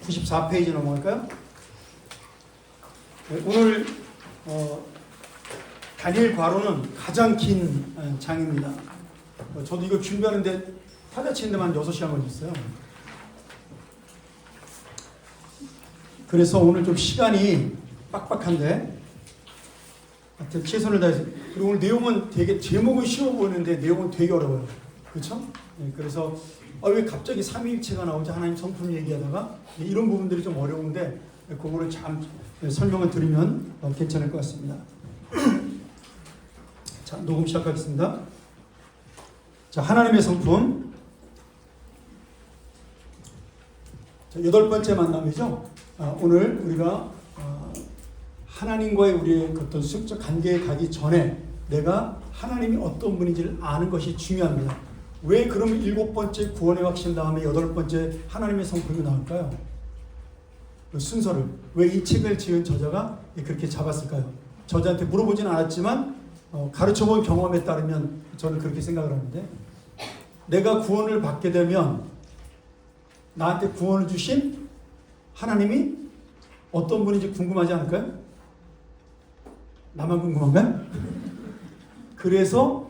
94페이지 넘어갈까요? 오늘 다니엘 과로는 가장 긴 장입니다. 저도 이거 준비하는데 타자치는 데만 6시간 걸렸어요. 그래서 오늘 좀 시간이 빡빡한데 하여튼 최선을 다해서. 그리고 오늘 내용은 되게 제목은 쉬워 보이는데 내용은 되게 어려워요. 그렇죠? 그래서 왜 갑자기 삼위일체가 나오지? 하나님 성품 얘기하다가 이런 부분들이 좀 어려운데 그거를 참 설명을 드리면 괜찮을 것 같습니다. 자, 녹음 시작하겠습니다. 자, 하나님의 성품. 자, 8번째 만남이죠. 오늘 우리가 하나님과의 우리의 어떤 수적 관계에 가기 전에 내가 하나님이 어떤 분인지를 아는 것이 중요합니다. 왜 그러면 7번째 구원의 확신 다음에 8번째 하나님의 성품이 나올까요? 그 순서를 왜 이 책을 지은 저자가 그렇게 잡았을까요? 저자한테 물어보진 않았지만 가르쳐본 경험에 따르면 저는 그렇게 생각을 하는데, 내가 구원을 받게 되면 나한테 구원을 주신 하나님이 어떤 분인지 궁금하지 않을까요? 나만 궁금한가요? 그래서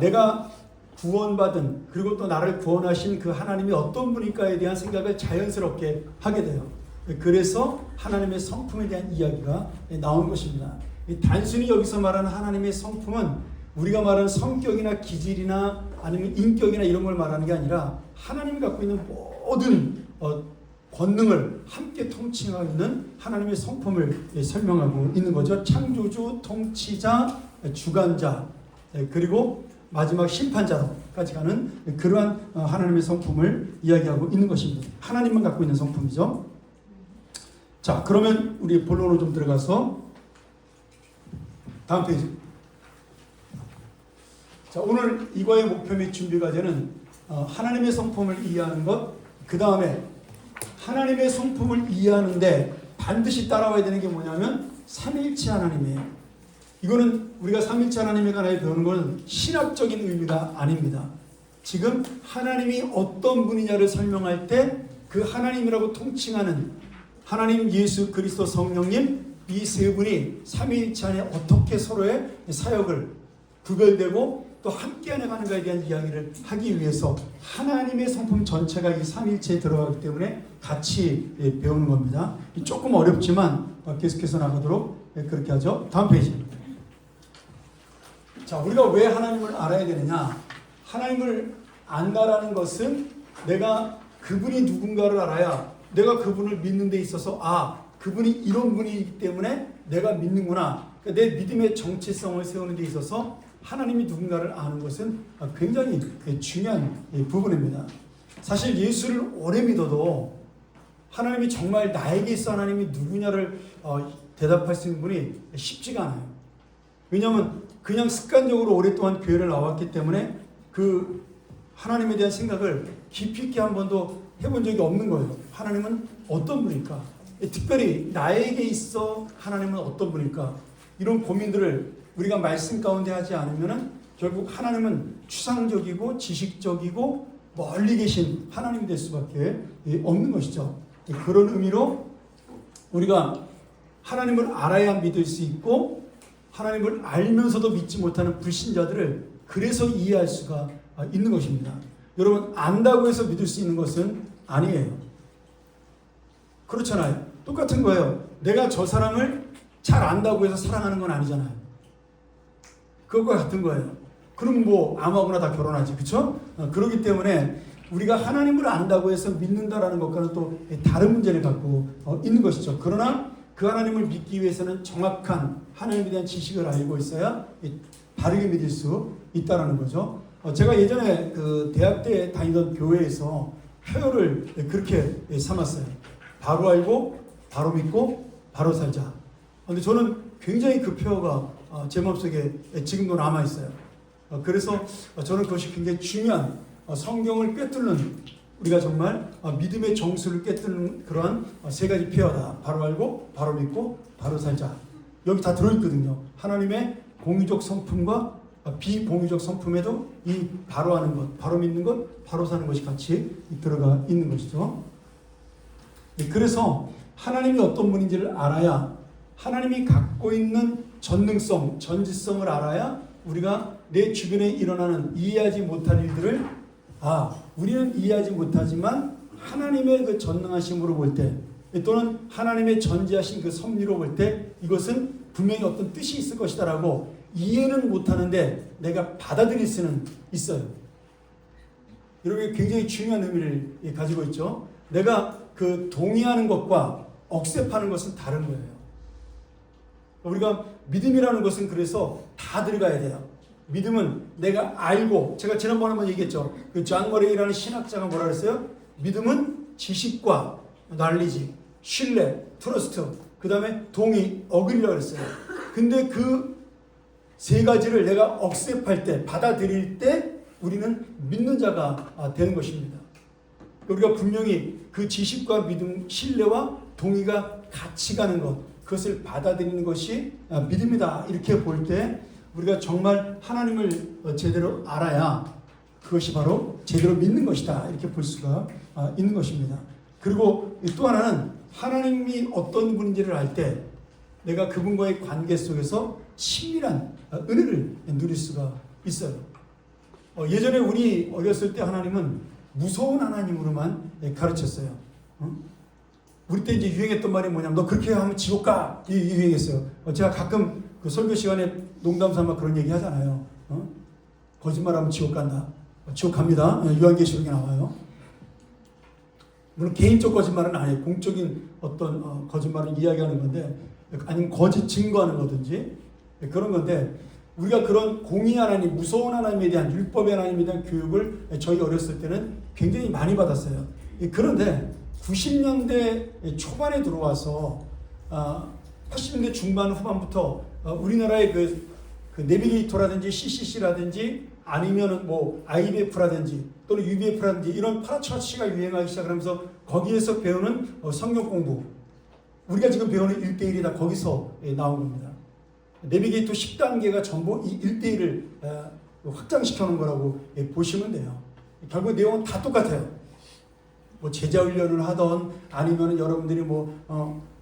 내가 구원받은, 그리고 또 나를 구원하신 그 하나님이 어떤 분일까에 대한 생각을 자연스럽게 하게 돼요. 그래서 하나님의 성품에 대한 이야기가 나온 것입니다. 단순히 여기서 말하는 하나님의 성품은 우리가 말하는 성격이나 기질이나 아니면 인격이나 이런 걸 말하는 게 아니라 하나님이 갖고 있는 모든 권능을 함께 통칭하고 있는 하나님의 성품을 설명하고 있는 거죠. 창조주, 통치자, 주관자, 그리고 마지막 심판자로까지 가는 그러한 하나님의 성품을 이야기하고 있는 것입니다. 하나님만 갖고 있는 성품이죠. 자, 그러면 우리 본론으로 좀 들어가서 다음 페이지. 자, 오늘 이과의 목표 및 준비 과제는 하나님의 성품을 이해하는 것, 그 다음에 하나님의 성품을 이해하는데 반드시 따라와야 되는 게 뭐냐면 삼위일체 하나님이에요. 이거는 우리가 삼위일체 하나님에 관하여 배우는 것은 신학적인 의미가 아닙니다. 지금 하나님이 어떤 분이냐를 설명할 때 그 하나님이라고 통칭하는 하나님, 예수 그리스도, 성령님, 이 세 분이 삼위일체 안에 어떻게 서로의 사역을 구별되고 또 함께 해나가는가에 대한 이야기를 하기 위해서 하나님의 성품 전체가 이 삼위일체에 들어가기 때문에 같이 배우는 겁니다. 조금 어렵지만 계속해서 나가도록 그렇게 하죠. 다음 페이지. 자, 우리가 왜 하나님을 알아야 되느냐? 하나님을 안다라는 것은 내가 그분이 누군가를 알아야 내가 그분을 믿는 데 있어서 그분이 이런 분이기 때문에 내가 믿는구나. 그러니까 내 믿음의 정체성을 세우는 데 있어서 하나님이 누군가를 아는 것은 굉장히 중요한 부분입니다. 사실 예수를 오래 믿어도 하나님이 정말 나에게 있어 하나님이 누구냐를 대답할 수 있는 분이 쉽지가 않아요. 왜냐하면 그냥 습관적으로 오랫동안 교회를 나왔기 때문에 그 하나님에 대한 생각을 깊이 있게 한 번도 해본 적이 없는 거예요. 하나님은 어떤 분일까? 특별히 나에게 있어 하나님은 어떤 분일까? 이런 고민들을 우리가 말씀 가운데 하지 않으면 결국 하나님은 추상적이고 지식적이고 멀리 계신 하나님이 될 수밖에 없는 것이죠. 그런 의미로 우리가 하나님을 알아야 믿을 수 있고 하나님을 알면서도 믿지 못하는 불신자들을 그래서 이해할 수가 있는 것입니다. 여러분, 안다고 해서 믿을 수 있는 것은 아니에요. 그렇잖아요. 똑같은 거예요. 내가 저 사람을 잘 안다고 해서 사랑하는 건 아니잖아요. 그것과 같은 거예요. 그럼 뭐 아무하고나 다 결혼하지, 그렇죠? 그렇기 때문에 우리가 하나님을 안다고 해서 믿는다라는 것과는 또 다른 문제를 갖고 있는 것이죠. 그러나 그 하나님을 믿기 위해서는 정확한 하나님에 대한 지식을 알고 있어야 바르게 믿을 수 있다라는 거죠. 제가 예전에 그 대학 때 다니던 교회에서 표어를 그렇게 삼았어요. 바로 알고, 바로 믿고, 바로 살자. 근데 저는 굉장히 그 표어가 제 마음속에 지금도 남아있어요. 그래서 저는 그것이 굉장히 중요한 성경을 꿰뚫는, 우리가 정말 믿음의 정수를 꿰뚫는 그러한 세 가지 표어다. 바로 알고, 바로 믿고, 바로 살자. 여기 다 들어있거든요. 하나님의 공유적 성품과 비공유적 성품에도 이 바로 하는 것, 바로 믿는 것, 바로 사는 것이 같이 들어가 있는 것이죠. 그래서 하나님이 어떤 분인지를 알아야, 하나님이 갖고 있는 전능성, 전지성을 알아야 우리가 내 주변에 일어나는 이해하지 못할 일들을 우리는 이해하지 못하지만 하나님의 그 전능하심으로 볼 때, 또는 하나님의 전지하신 그 섭리로 볼 때 이것은 분명히 어떤 뜻이 있을 것이다라고 이해는 못하는데 내가 받아들일 수는 있어요. 여러분, 굉장히 중요한 의미를 가지고 있죠. 내가 그 동의하는 것과 억셉하는 것은 다른 거예요. 우리가 믿음이라는 것은 그래서 다 들어가야 돼요. 믿음은 내가 알고, 제가 지난번에 한번 얘기했죠. 그 존 머레이라는 신학자가 뭐라 그랬어요? 믿음은 지식과 knowledge, 신뢰, 트러스트, 그 다음에 동의, 어그리라고 그랬어요. 근데 그 세 가지를 내가 억셉할 때, 받아들일 때 우리는 믿는 자가 되는 것입니다. 우리가 분명히 그 지식과 믿음, 신뢰와 동의가 같이 가는 것, 그것을 받아들이는 것이 믿음이다. 이렇게 볼 때 우리가 정말 하나님을 제대로 알아야 그것이 바로 제대로 믿는 것이다. 이렇게 볼 수가 있는 것입니다. 그리고 또 하나는 하나님이 어떤 분인지를 알 때 내가 그분과의 관계 속에서 친밀한 은혜를 누릴 수가 있어요. 예전에 우리 어렸을 때 하나님은 무서운 하나님으로만 가르쳤어요. 우리 때 이제 유행했던 말이 뭐냐면 너 그렇게 하면 지옥 가! 이 유행했어요. 제가 가끔 그 설교 시간에 농담 삼아 그런 얘기 하잖아요. 거짓말하면 지옥 간다. 지옥 갑니다. 요한계시록에 나와요. 물론 개인적 거짓말은 아니에요. 공적인 어떤 거짓말을 이야기하는 건데, 아니면 거짓 증거하는 거든지 그런 건데, 우리가 그런 공의 하나님, 무서운 하나님에 대한, 율법의 하나님에 대한 교육을 저희 어렸을 때는 굉장히 많이 받았어요. 그런데 90년대 초반에 들어와서 80년대 중반 후반부터 우리나라의 그 내비게이터라든지 CCC라든지 아니면은 뭐 IBF라든지 또는 UBF라든지 이런 파라처치가 유행하기 시작하면서 거기에서 배우는 성경 공부, 우리가 지금 배우는 1대1이 다 거기서 나온 겁니다. 내비게이터 10단계가 전부 이 1대1을 확장시켜 놓은 거라고 보시면 돼요. 결국 내용은 다 똑같아요. 뭐 제자 훈련을 하던 아니면 여러분들이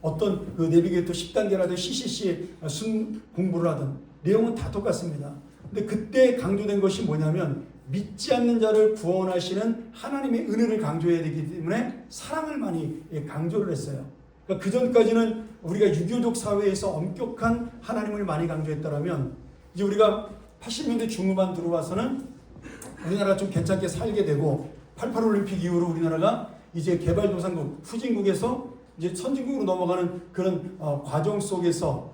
어떤 그 내비게이터 10단계라든 CCC 순 공부를 하든 내용은 다 똑같습니다. 근데 그때 강조된 것이 뭐냐면 믿지 않는 자를 구원하시는 하나님의 은혜를 강조해야 되기 때문에 사랑을 많이 강조를 했어요. 그러니까 그 전까지는 우리가 유교적 사회에서 엄격한 하나님을 많이 강조했다면 이제 우리가 80년대 중후반 들어와서는 우리나라가 좀 괜찮게 살게 되고 88 올림픽 이후로 우리나라가 이제 개발도상국, 후진국에서 이제 선진국으로 넘어가는 그런 과정 속에서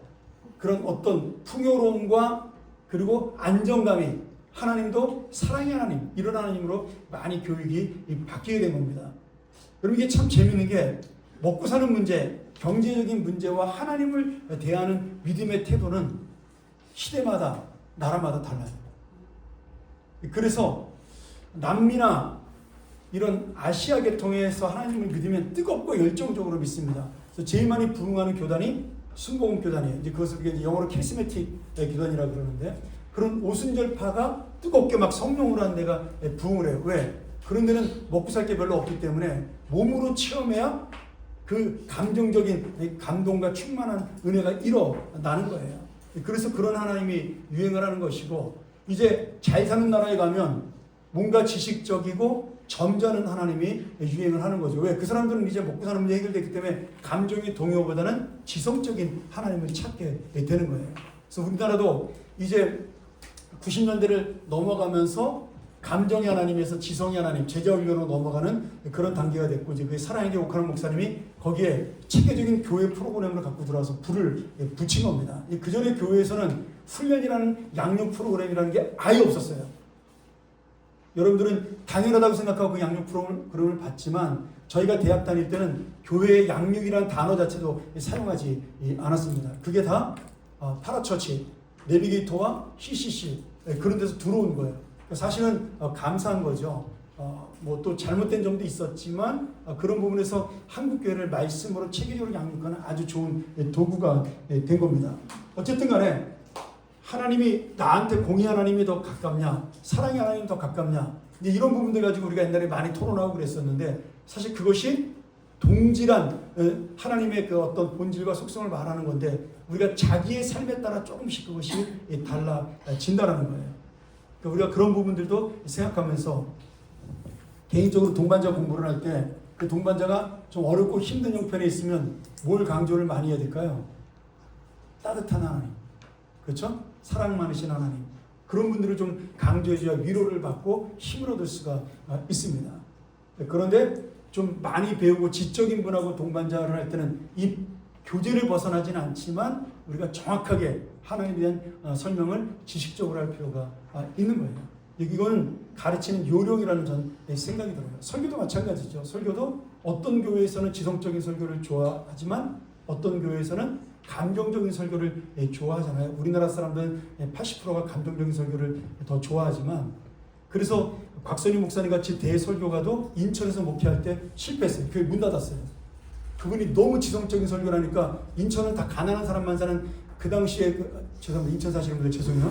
그런 어떤 풍요로움과 그리고 안정감이, 하나님도 사랑의 하나님, 이런 하나님으로 많이 교육이 바뀌게 된 겁니다. 여러분, 이게 참 재밌는 게 먹고 사는 문제, 경제적인 문제와 하나님을 대하는 믿음의 태도는 시대마다 나라마다 달라요. 그래서 남미나 이런 아시아 계통에서 하나님을 믿으면 뜨겁고 열정적으로 믿습니다. 그래서 제일 많이 부흥하는 교단이 순복음 교단이에요. 이제 그것을 이제 영어로 캐리스메틱 교단이라고 그러는데, 그런 오순절파가 뜨겁게 막 성령으로 하는 데가 부흥을 해요. 왜? 그런 데는 먹고 살 게 별로 없기 때문에 몸으로 체험해야 그 감정적인 감동과 충만한 은혜가 일어나는 거예요. 그래서 그런 하나님이 유행을 하는 것이고, 이제 잘 사는 나라에 가면 뭔가 지식적이고 점잖은 하나님이 유행을 하는 거죠. 왜? 그 사람들은 이제 먹고 사는 문제 해결됐기 때문에 감정의 동요보다는 지성적인 하나님을 찾게 되는 거예요. 그래서 우리나라도 이제 90년대를 넘어가면서 감정의 하나님에서 지성의 하나님, 제자훈련으로 넘어가는 그런 단계가 됐고, 이제 그 사랑에게 옥하는 목사님이 거기에 체계적인 교회 프로그램을 갖고 들어와서 불을 붙인 겁니다. 그 전에 교회에서는 훈련이라는 양육 프로그램이라는 게 아예 없었어요. 여러분들은 당연하다고 생각하고 그 양육 프로그램을 받지만, 저희가 대학 다닐 때는 교회의 양육이라는 단어 자체도 사용하지 않았습니다. 그게 다 파라처치, 내비게이터와 CCC 그런 데서 들어온 거예요. 사실은 감사한 거죠. 뭐 또 잘못된 점도 있었지만 그런 부분에서 한국 교회를 말씀으로 체계적으로 양육하는 아주 좋은 도구가 된 겁니다. 어쨌든 간에 하나님이 나한테 공의 하나님이 더 가깝냐, 사랑의 하나님이 더 가깝냐, 이제 이런 부분들 가지고 우리가 옛날에 많이 토론하고 그랬었는데, 사실 그것이 동질한 하나님의 그 어떤 본질과 속성을 말하는 건데 우리가 자기의 삶에 따라 조금씩 그것이 달라진다라는 거예요. 그러니까 우리가 그런 부분들도 생각하면서 개인적으로 동반자 공부를 할 때 그 동반자가 좀 어렵고 힘든 형편에 있으면 뭘 강조를 많이 해야 될까요? 따뜻한 하나님, 그렇죠? 사랑 많으신 하나님, 그런 분들을 좀 강조해줘야 위로를 받고 힘을 얻을 수가 있습니다. 그런데 좀 많이 배우고 지적인 분하고 동반자를 할 때는 이 교제를 벗어나지는 않지만 우리가 정확하게 하나님에 대한 설명을 지식적으로 할 필요가 있는 거예요. 이건 가르치는 요령이라는 전 생각이 들어요. 설교도 마찬가지죠. 설교도 어떤 교회에서는 지성적인 설교를 좋아하지만 어떤 교회에서는 감정적인 설교를 좋아하잖아요. 우리나라 사람들은 80%가 감정적인 설교를 더 좋아하지만 그래서 곽선희 목사님 같이 대설교가도 인천에서 목회할 때 실패했어요. 교회 문 닫았어요. 그분이 너무 지성적인 설교를 하니까 인천은 다 가난한 사람만 사는 그 당시에 죄송합니다. 인천 사시는 분들 죄송해요.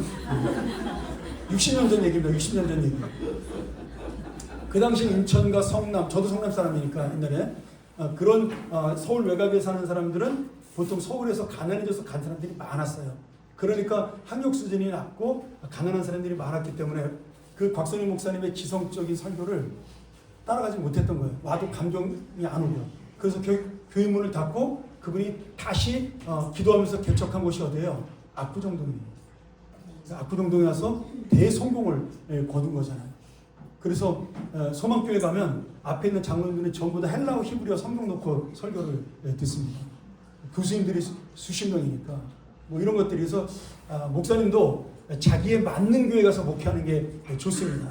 60년 전 얘기입니다. 60년 전 얘기. 그 당시 인천과 성남, 저도 성남 사람이니까 옛날에 그런 서울 외곽에 사는 사람들은 보통 서울에서 가난해져서 간 사람들이 많았어요. 그러니까 학력 수준이 낮고 가난한 사람들이 많았기 때문에 그 곽선희 목사님의 지성적인 설교를 따라가지 못했던 거예요. 와도 감정이 안 오고요. 그래서 교회 문을 닫고 그분이 다시 기도하면서 개척한 곳이 어디예요? 압구정동이에요. 압구정동에 와서 대성공을 거둔 거잖아요. 그래서 소망교회 가면 앞에 있는 장로님들이 전부 다 헬라어 히브리어 성경 놓고 설교를 듣습니다. 교수님들이 수십 명이니까 뭐 이런 것들이 있어 목사님도 자기에 맞는 교회 가서 목회하는 게 좋습니다.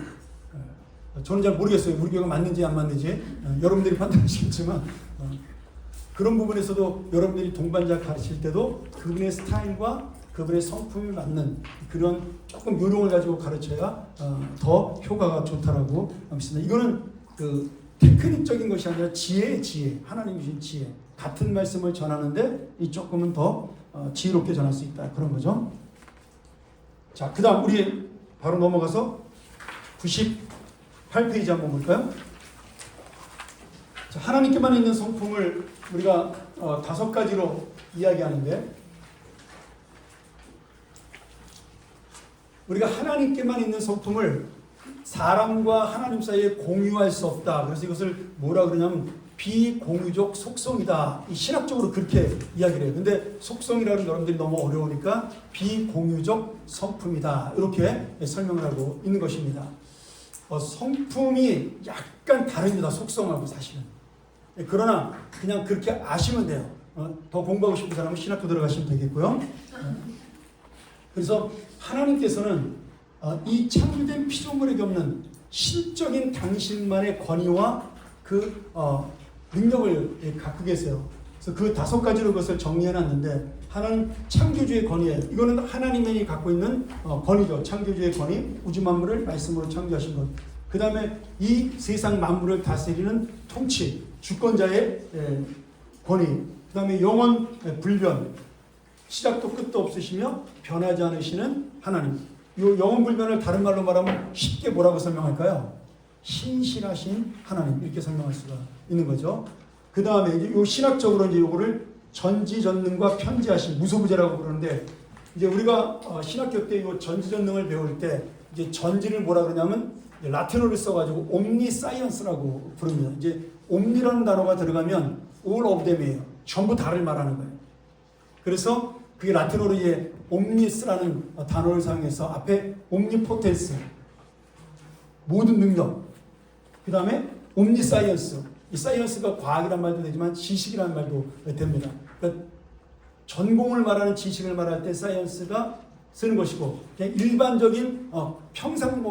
저는 잘 모르겠어요. 우리 교회가 맞는지 안 맞는지 여러분들이 판단하시겠지만 그런 부분에서도 여러분들이 동반자 가르칠 때도 그분의 스타일과 그분의 성품이 맞는 그런 조금 요령을 가지고 가르쳐야 더 효과가 좋다라고 믿습니다. 이거는 그 테크닉적인 것이 아니라 지혜의 지혜, 하나님 주신 지혜. 같은 말씀을 전하는데 이 조금은 더 지혜롭게 전할 수 있다 그런 거죠. 자, 그다음 우리 바로 넘어가서 98페이지 한번 볼까요? 자, 하나님께만 있는 성품을 우리가 5가지로 이야기하는데 우리가 하나님께만 있는 성품을 사람과 하나님 사이에 공유할 수 없다. 그래서 이것을 뭐라 그러냐면 비공유적 속성이다. 이 신학적으로 그렇게 이야기를 해요. 근데 속성이라는 여러분들이 너무 어려우니까 비공유적 성품이다. 이렇게 설명을 하고 있는 것입니다. 성품이 약간 다릅니다. 속성하고 사실은. 그러나 그냥 그렇게 아시면 돼요. 더 공부하고 싶은 사람은 신학교 들어가시면 되겠고요. 그래서 하나님께서는 이 창조된 피조물에게 없는 신적인 당신만의 권위와 그 능력을 갖고 계세요. 그래서 그 5가지로 그것을 정리해놨는데 하나는 창조주의 권위예요. 이거는 하나님이 갖고 있는 권위죠. 창조주의 권위, 우주 만물을 말씀으로 창조하신 것. 그 다음에 이 세상 만물을 다스리는 통치, 주권자의 권위. 그 다음에 영원 불변, 시작도 끝도 없으시며 변하지 않으시는 하나님. 이 영원불변을 다른 말로 말하면 쉽게 뭐라고 설명할까요? 신실하신 하나님 이렇게 설명할 수가 있는 거죠. 그 다음에 이제 요 신학적으로 이제 요거를 전지전능과 편지하신 무소부재라고 부르는데 이제 우리가 신학교 때 요 전지전능을 배울 때 이제 전지를 뭐라 그러냐면 라틴어를 써가지고 옴니사이언스라고 부릅니다. 이제 옴니라는 단어가 들어가면 all of them이에요. 전부 다를 말하는 거예요. 그래서 그게 라틴어로 이제 옴니스라는 단어를 사용해서 앞에 옴니포텐스 모든 능력, 그 다음에 옴니사이언스, 이 사이언스가 과학이란 말도 되지만 지식이라는 말도 됩니다. 그러니까 전공을 말하는 지식을 말할 때 사이언스가 쓰는 것이고 그냥 일반적인 평상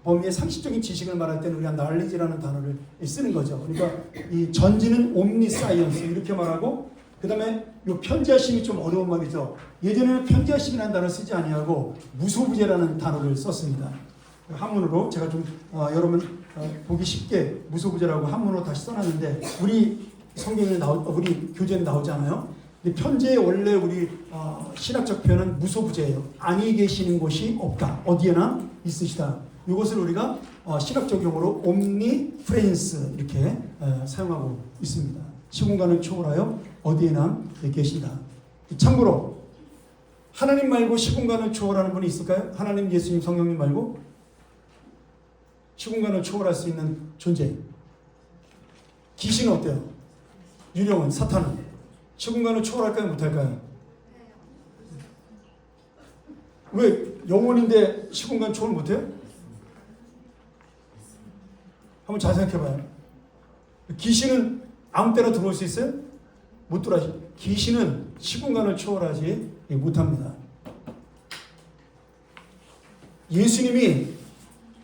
범위의 상식적인 지식을 말할 때는 우리가 knowledge라는 단어를 쓰는 거죠. 그러니까 이 전지는 옴니사이언스 이렇게 말하고 그 다음에 이 편지하심이 좀 어려운 말이죠. 예전에는 편지하심이라는 단어를 쓰지 아니하고 무소부재라는 단어를 썼습니다. 한문으로 제가 좀 여러분 보기 쉽게 무소부재라고 한문으로 다시 써놨는데 우리 성경에 우리 교재에 나오지 않아요? 근데 편지의 원래 우리 신학적 표현은 무소부재예요. 아니 계시는 곳이 없다. 어디에나 있으시다. 이것을 우리가 신학적 용어로 옴니프렌스 이렇게 사용하고 있습니다. 시공간을 초월하여 어디에나 계신다. 참고로 하나님 말고 시공간을 초월하는 분이 있을까요? 하나님, 예수님, 성령님 말고 시공간을 초월할 수 있는 존재. 귀신은 어때요? 유령은, 사탄은 시공간을 초월할까요? 못할까요? 왜 영혼인데 시공간 초월 못해요? 한번 잘 생각해봐요. 귀신은 아무 때나 들어올 수 있어요? 못 들어와요. 귀신은 시공간을 초월하지 못합니다. 예수님이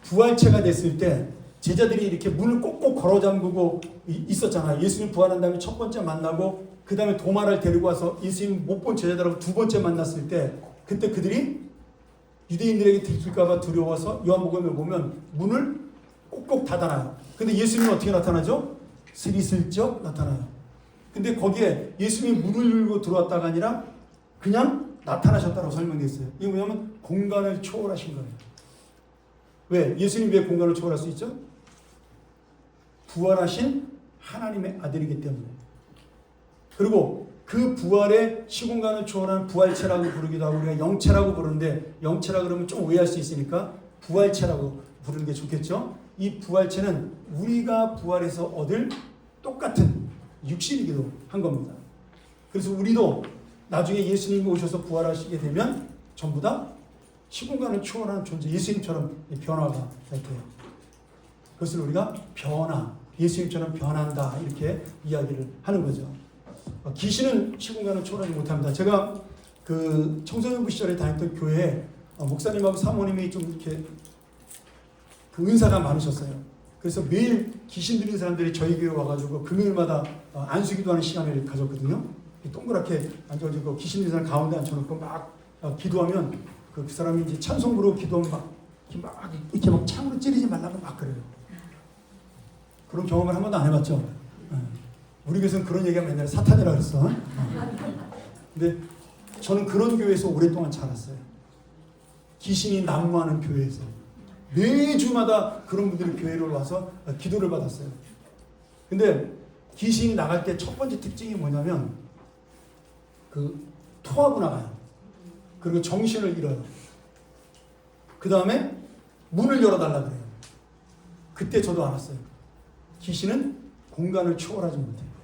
부활체가 됐을 때 제자들이 이렇게 문을 꼭꼭 걸어 잠그고 있었잖아요. 예수님 부활한 다음에 첫 번째 만나고 그 다음에 도마를 데리고 와서 예수님 못 본 제자들하고 두 번째 만났을 때 그때 그들이 유대인들에게 들킬까봐 두려워서 요한복음에 보면 문을 꼭꼭 닫아놔요. 근데 예수님은 어떻게 나타나죠? 스리슬쩍 나타나요. 근데 거기에 예수님이 문을 열고 들어왔다가 아니라 그냥 나타나셨다고 설명되어 있어요. 이게 뭐냐면 공간을 초월하신 거예요. 왜? 예수님 왜 공간을 초월할 수 있죠? 부활하신 하나님의 아들이기 때문에. 그리고 그 부활의 시공간을 초월한 부활체라고 부르기도 하고 우리가 영체라고 부르는데 영체라 그러면 좀 오해할 수 있으니까 부활체라고 부르는 게 좋겠죠. 이 부활체는 우리가 부활해서 얻을 똑같은 육신이기도 한 겁니다. 그래서 우리도 나중에 예수님이 오셔서 부활하시게 되면 전부 다 시공간을 초월하는 존재, 예수님처럼 변화가 돼요. 그것을 우리가 변화, 예수님처럼 변한다 이렇게 이야기를 하는 거죠. 귀신은 시공간을 초월하지 못합니다. 제가 그 청소년부 시절에 다녔던 교회에 목사님하고 사모님이 좀 이렇게 그 은사가 많으셨어요. 그래서 매일 귀신 들린 사람들이 저희 교회 와가지고 금요일마다 안수기도하는 시간을 가졌거든요. 동그랗게 앉아가지고 귀신 들린 사람 가운데 앉혀놓고 막 기도하면 그 사람이 이제 찬송 부르고 기도하면 막 이렇게 막 창으로 찌르지 말라고 막 그래요. 그런 경험을 한 번도 안 해봤죠. 우리 교회에서는 그런 얘기하면 맨날 사탄이라 그랬어. 근데 저는 그런 교회에서 오랫동안 자랐어요. 귀신이 난무하는 교회에서. 매주마다 그런 분들이 교회로 와서 기도를 받았어요. 근데 귀신이 나갈 때 첫 번째 특징이 뭐냐면 그 토하고 나가요. 그리고 정신을 잃어요. 그 다음에 문을 열어달라 그래요. 그때 저도 알았어요. 귀신은 공간을 초월하지 못해요.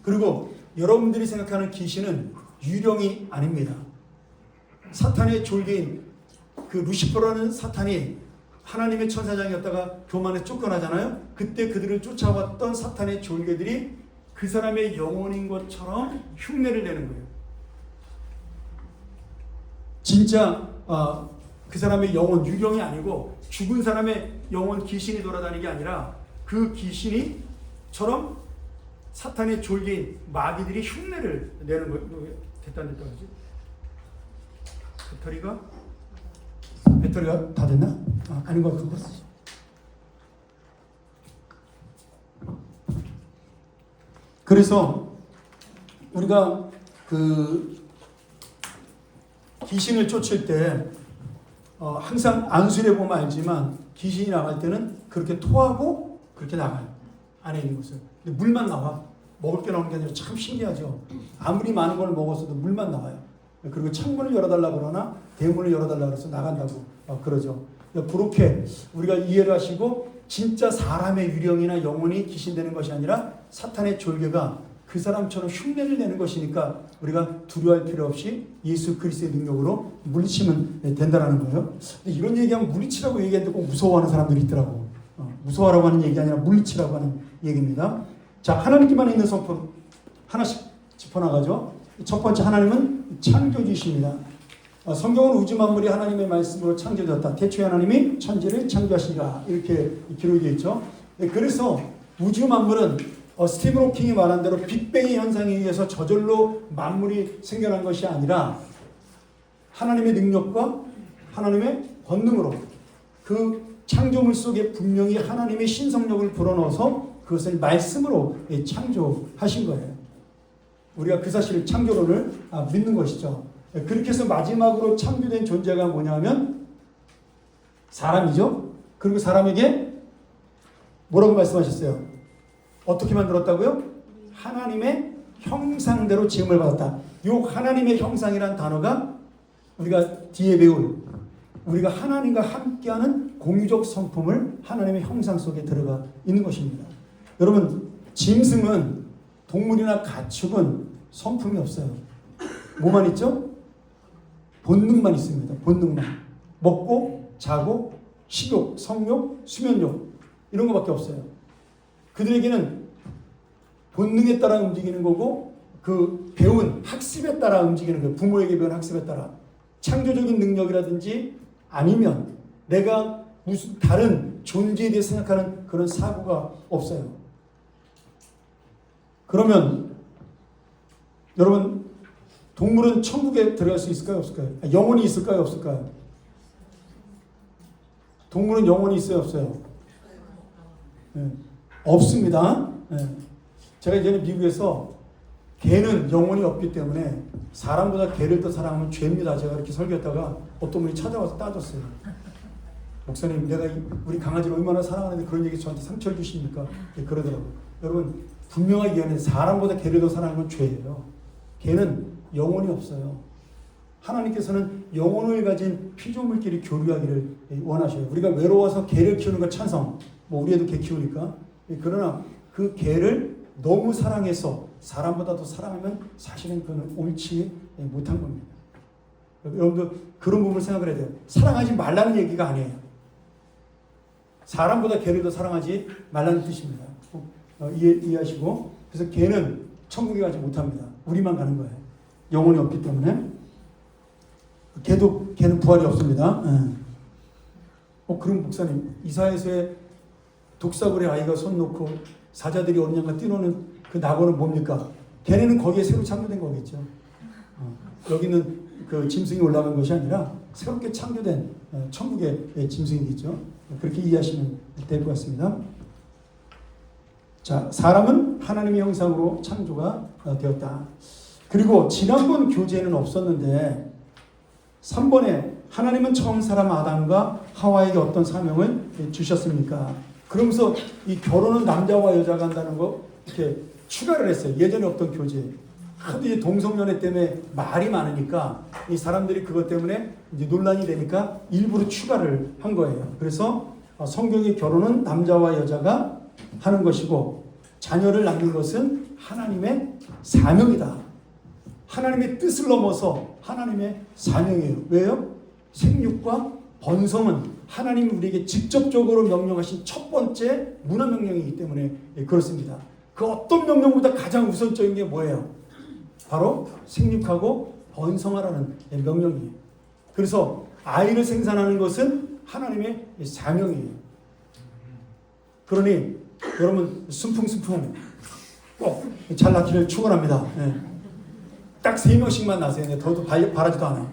그리고 여러분들이 생각하는 귀신은 유령이 아닙니다. 사탄의 졸개인 그 루시퍼라는 사탄이 하나님의 천사장이었다가 교만에 쫓겨나잖아요. 그때 그들을 쫓아왔던 사탄의 졸개들이 그 사람의 영혼인 것처럼 흉내를 내는 거예요. 진짜 그 사람의 영혼 유령이 아니고 죽은 사람의 영혼 귀신이 돌아다니는 게 아니라 그 귀신이처럼 사탄의 졸개인 마귀들이 흉내를 내는 거예요. 됐다 하지? 배터리가 다 됐나? 아닌 것 같은데. 그래서 우리가 그 귀신을 쫓을 때 항상 안수해 보면 알지만 귀신이 나갈 때는 그렇게 토하고 그렇게 나가요. 안에 있는 것을. 근데 물만 나와. 먹을 게 나오는 게 아니라 참 신기하죠. 아무리 많은 걸 먹었어도 물만 나와요. 그리고 창문을 열어달라 그러나 대문을 열어달라 그래서 나간다고 그러죠. 그렇게 우리가 이해를 하시고 진짜 사람의 유령이나 영혼이 귀신되는 것이 아니라 사탄의 졸개가 그 사람처럼 흉내를 내는 것이니까 우리가 두려워할 필요 없이 예수 그리스도의 능력으로 물리치면 된다는 거예요. 근데 이런 얘기하면 물리치라고 얘기하는데 꼭 무서워하는 사람들이 있더라고. 무서워하라고 하는 얘기 아니라 물리치라고 하는 얘기입니다. 자, 하나님께만 있는 성품 하나씩 짚어나가죠. 첫 번째, 하나님은 창조주이십니다. 성경은 우주 만물이 하나님의 말씀으로 창조되었다. 태초에 하나님이 천지를 창조하시니라 이렇게 기록이 되어 있죠. 그래서 우주 만물은 스티븐 호킹이 말한 대로 빅뱅의 현상에 의해서 저절로 만물이 생겨난 것이 아니라 하나님의 능력과 하나님의 권능으로 그 창조물 속에 분명히 하나님의 신성력을 불어넣어서 그것을 말씀으로 창조하신 거예요. 우리가 그 사실을 창조론을 믿는 것이죠. 그렇게 해서 마지막으로 창조된 존재가 뭐냐면 사람이죠. 그리고 사람에게 뭐라고 말씀하셨어요? 어떻게 만들었다고요? 하나님의 형상대로 지음을 받았다. 이 하나님의 형상이란 단어가 우리가 뒤에 배울 우리가 하나님과 함께하는 공유적 성품을 하나님의 형상 속에 들어가 있는 것입니다. 여러분, 짐승은 동물이나 가축은 성품이 없어요. 뭐만 있죠? 본능만 있습니다. 본능만. 먹고 자고 식욕, 성욕, 수면욕 이런 것밖에 없어요. 그들에게는 본능에 따라 움직이는 거고 그 배운 학습에 따라 움직이는 거예요. 부모에게 배운 학습에 따라. 창조적인 능력이라든지 아니면 내가 무슨 다른 존재에 대해 생각하는 그런 사고가 없어요. 그러면 여러분, 동물은 천국에 들어갈 수 있을까요? 없을까요? 영혼이 있을까요? 없을까요? 동물은 영혼이 있어요? 없어요? 네. 없습니다. 네. 제가 예전에 미국에서 개는 영혼이 없기 때문에 사람보다 개를 더 사랑하면 죄입니다. 제가 이렇게 설교했다가 어떤 분이 찾아와서 따졌어요. 목사님, 내가 우리 강아지를 얼마나 사랑하는데 그런 얘기 저한테 상처를 주십니까? 네, 그러더라고요. 여러분, 분명하게 얘기하는데 사람보다 개를 더 사랑하는 건 죄예요. 개는 영혼이 없어요. 하나님께서는 영혼을 가진 피조물끼리 교류하기를 원하셔요. 우리가 외로워서 개를 키우는 건 찬성. 뭐 우리 애도 개 키우니까. 그러나 그 개를 너무 사랑해서 사람보다 더 사랑하면 사실은 그건 옳지 못한 겁니다. 여러분들 그런 부분을 생각을 해야 돼요. 사랑하지 말라는 얘기가 아니에요. 사람보다 개를 더 사랑하지 말라는 뜻입니다. 이해하시고. 그래서 개는 천국에 가지 못합니다. 우리만 가는 거예요. 영혼이 없기 때문에. 개는 부활이 없습니다. 그럼 목사님, 이사야서에 독사굴에 아이가 손 놓고 사자들이 어느 양가 뛰노는 그 낙원은 뭡니까? 걔네는 거기에 새로 창조된 거겠죠. 여기는 그 짐승이 올라간 것이 아니라 새롭게 창조된 천국의 짐승이겠죠. 그렇게 이해하시면 될 것 같습니다. 자, 사람은 하나님의 형상으로 창조가 되었다. 그리고 지난번 교재에는 없었는데 3번에 하나님은 처음 사람 아담과 하와에게 어떤 사명을 주셨습니까? 그러면서 이 결혼은 남자와 여자가 한다는 거 이렇게 추가를 했어요. 예전에 없던 교재에. 하도 이제 동성연애 때문에 말이 많으니까 이 사람들이 그것 때문에 이제 논란이 되니까 일부러 추가를 한 거예요. 그래서 성경의 결혼은 남자와 여자가 하는 것이고 자녀를 낳는 것은 하나님의 사명이다. 하나님의 뜻을 넘어서 하나님의 사명이에요. 왜요? 생육과 번성은 하나님이 우리에게 직접적으로 명령하신 첫 번째 문화 명령이기 때문에 그렇습니다. 그 어떤 명령보다 가장 우선적인 게 뭐예요? 바로 생육하고 번성하라는 명령이에요. 그래서 아이를 생산하는 것은 하나님의 사명이에요. 그러니 여러분 순풍순풍 꼭 잘 낳기를 축원합니다. 네. 딱 3명씩만 낳으세요. 더도 바라지도 않아요.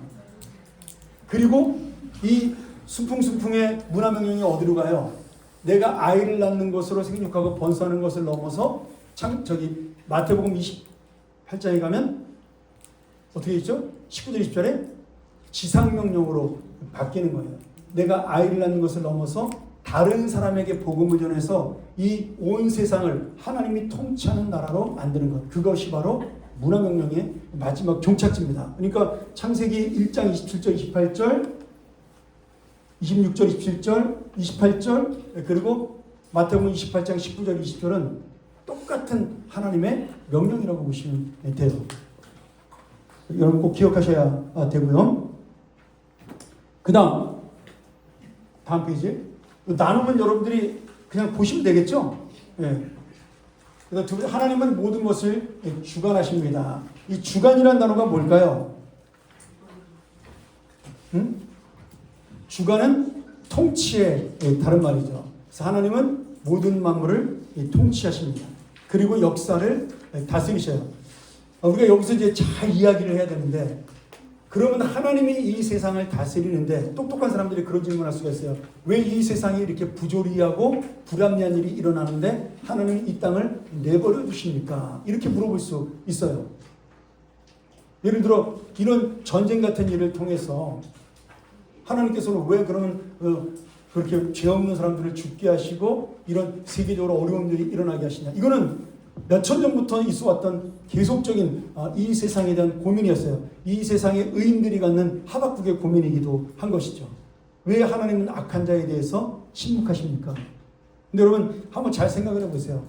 그리고 이 순풍순풍의 문화명령이 어디로 가요? 내가 아이를 낳는 것으로 생육하고 번성하는 것을 넘어서 마태복음 28장에 가면 어떻게 있죠? 19절 20절에 지상명령으로 바뀌는 거예요. 내가 아이를 낳는 것을 넘어서 다른 사람에게 복음을 전해서 이 온 세상을 하나님이 통치하는 나라로 만드는 것. 그것이 바로 문화명령의 마지막 종착지입니다. 그러니까 창세기 1장 27절 28절 26절 27절 28절 그리고 마태복음 28장 19절 20절은 똑같은 하나님의 명령이라고 보시면 돼요. 여러분 꼭 기억하셔야 되고요. 그 다음 페이지 나누면 여러분들이 그냥 보시면 되겠죠. 예. 그래서 하나님은 모든 것을 주관하십니다. 이 주관이라는 단어가 뭘까요? 주관은 통치의 다른 말이죠. 그래서 하나님은 모든 만물을 통치하십니다. 그리고 역사를 다스리셔요. 우리가 여기서 이제 잘 이야기를 해야 되는데, 그러면 하나님이 이 세상을 다스리는데 똑똑한 사람들이 그런 질문을 할 수가 있어요. 왜 이 세상이 이렇게 부조리하고 불합리한 일이 일어나는데 하나님이 이 땅을 내버려 두십니까? 이렇게 물어볼 수 있어요. 예를 들어 이런 전쟁 같은 일을 통해서 하나님께서는 왜 그러면 그렇게 죄 없는 사람들을 죽게 하시고 이런 세계적으로 어려운 일이 일어나게 하시냐? 이거는 몇천 년부터 있어왔던 계속적인 이 세상에 대한 고민이었어요. 이 세상의 의인들이 갖는 하박국의 고민이기도 한 것이죠. 왜 하나님은 악한 자에 대해서 침묵하십니까? 근데 여러분 한번 잘 생각을 해보세요.